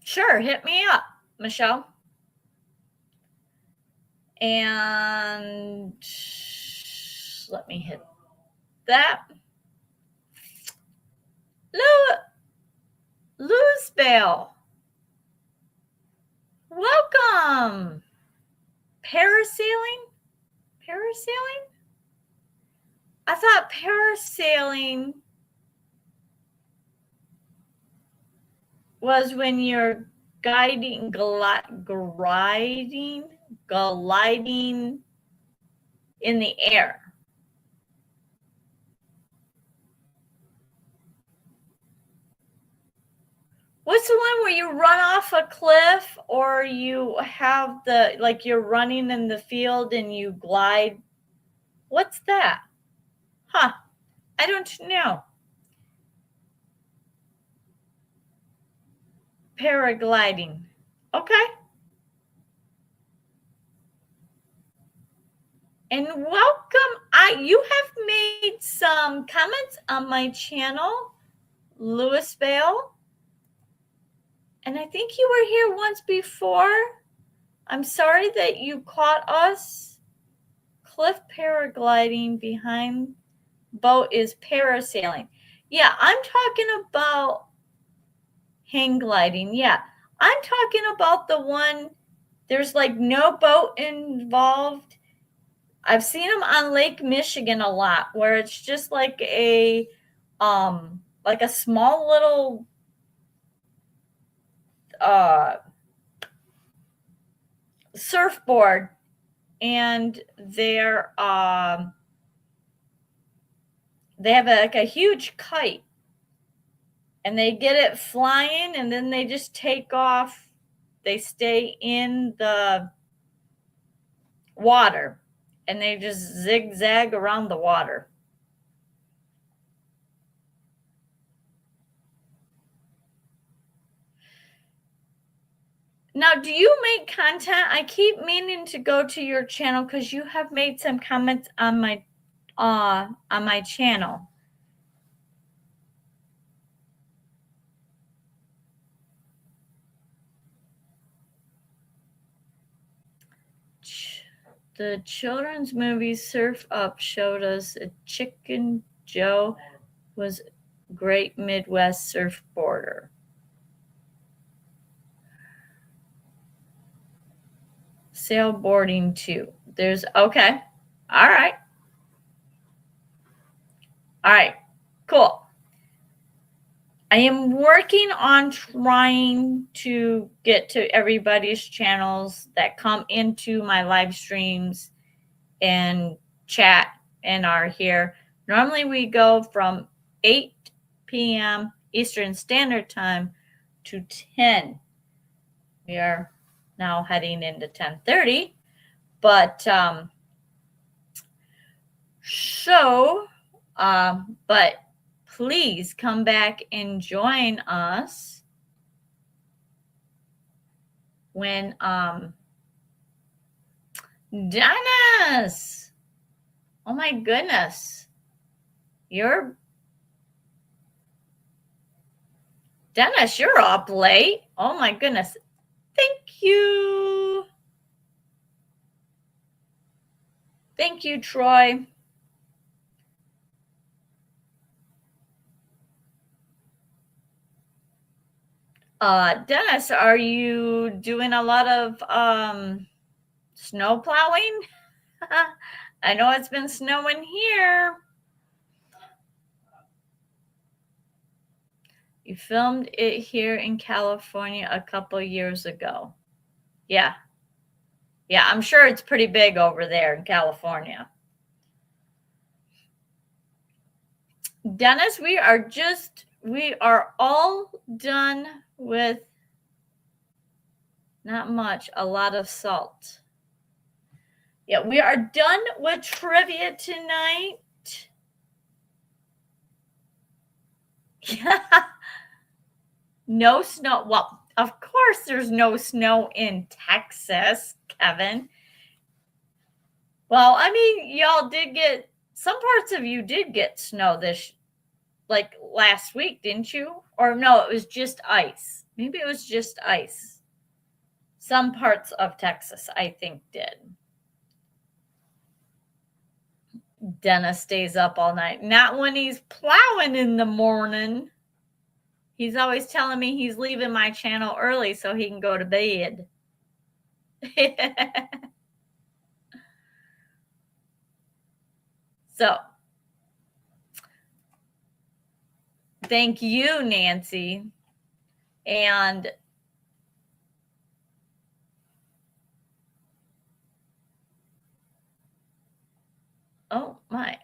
Sure, hit me up, Michelle. And let me hit that. Louisville. Welcome. Parasailing? I thought parasailing was when you're gliding in the air. What's the one where you run off a cliff or you have you're running in the field and you glide? What's that? Huh. I don't know. Paragliding. Okay. And welcome. You have made some comments on my channel, Louisville. And I think you were here once before. I'm sorry that you caught us. Cliff paragliding behind boat is parasailing. Yeah, I'm talking about hang gliding. Yeah, I'm talking about the one, there's like no boat involved. I've seen them on Lake Michigan a lot, where it's just like a small little surfboard, and they're they have like a huge kite, and they get it flying, and then they just take off. They stay in the water, and they just zigzag around the water. Now, do you make content? I keep meaning to go to your channel because you have made some comments on my channel. The children's movie Surf Up showed us a Chicken Joe was great Midwest surfboarder. Sailboarding too. There's okay. All right. All right. Cool. I am working on trying to get to everybody's channels that come into my live streams and chat and are here. Normally we go from 8 p.m. Eastern Standard Time to 10. We are now heading into 10:30. But but please come back and join us when Dennis, oh my goodness, Dennis, you're up late. Oh my goodness. Thank you. Thank you, Troy. Dennis, are you doing a lot of snow plowing? I know it's been snowing here. You filmed it here in California a couple years ago. Yeah. Yeah, I'm sure it's pretty big over there in California. Dennis, we are all done with not much, a lot of salt. Yeah, we are done with trivia tonight. Yeah. No snow. Well, of course there's no snow in Texas, Kevin. Well, I mean, y'all did get, some parts of you did get snow like last week, didn't you? Or no, it was just ice. Maybe it was just ice. Some parts of Texas, I think, did. Dennis stays up all night. Not when he's plowing in the morning. He's always telling me he's leaving my channel early so he can go to bed. So, thank you, Nancy. And oh my,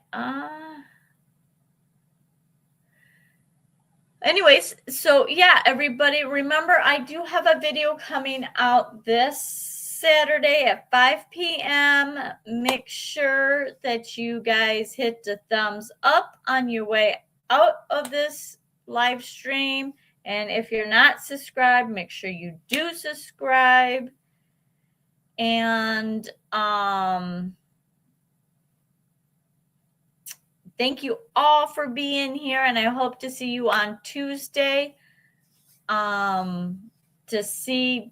anyways, so yeah, everybody, remember I do have a video coming out this Saturday at 5 p.m. Make sure that you guys hit the thumbs up on your way out of this live stream. And if you're not subscribed, make sure you do subscribe. And thank you all for being here, and I hope to see you on Tuesday to see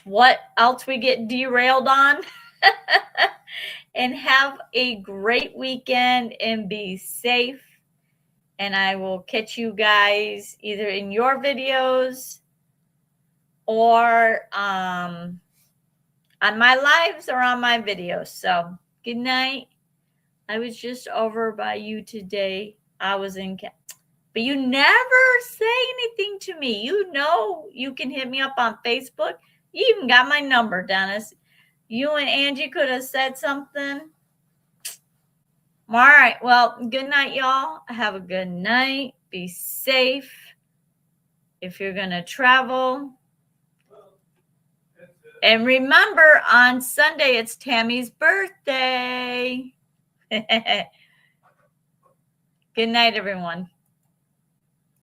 what else we get derailed on. And have a great weekend and be safe. And I will catch you guys either in your videos or on my lives or on my videos. So good night. I was just over by you today. I was in, but you never say anything to me. You know, you can hit me up on Facebook. You even got my number, Dennis. You and Angie could have said something. All right. Well, good night, y'all. Have a good night. Be safe. If you're going to travel. And remember, on Sunday, it's Tammy's birthday. Good night, everyone.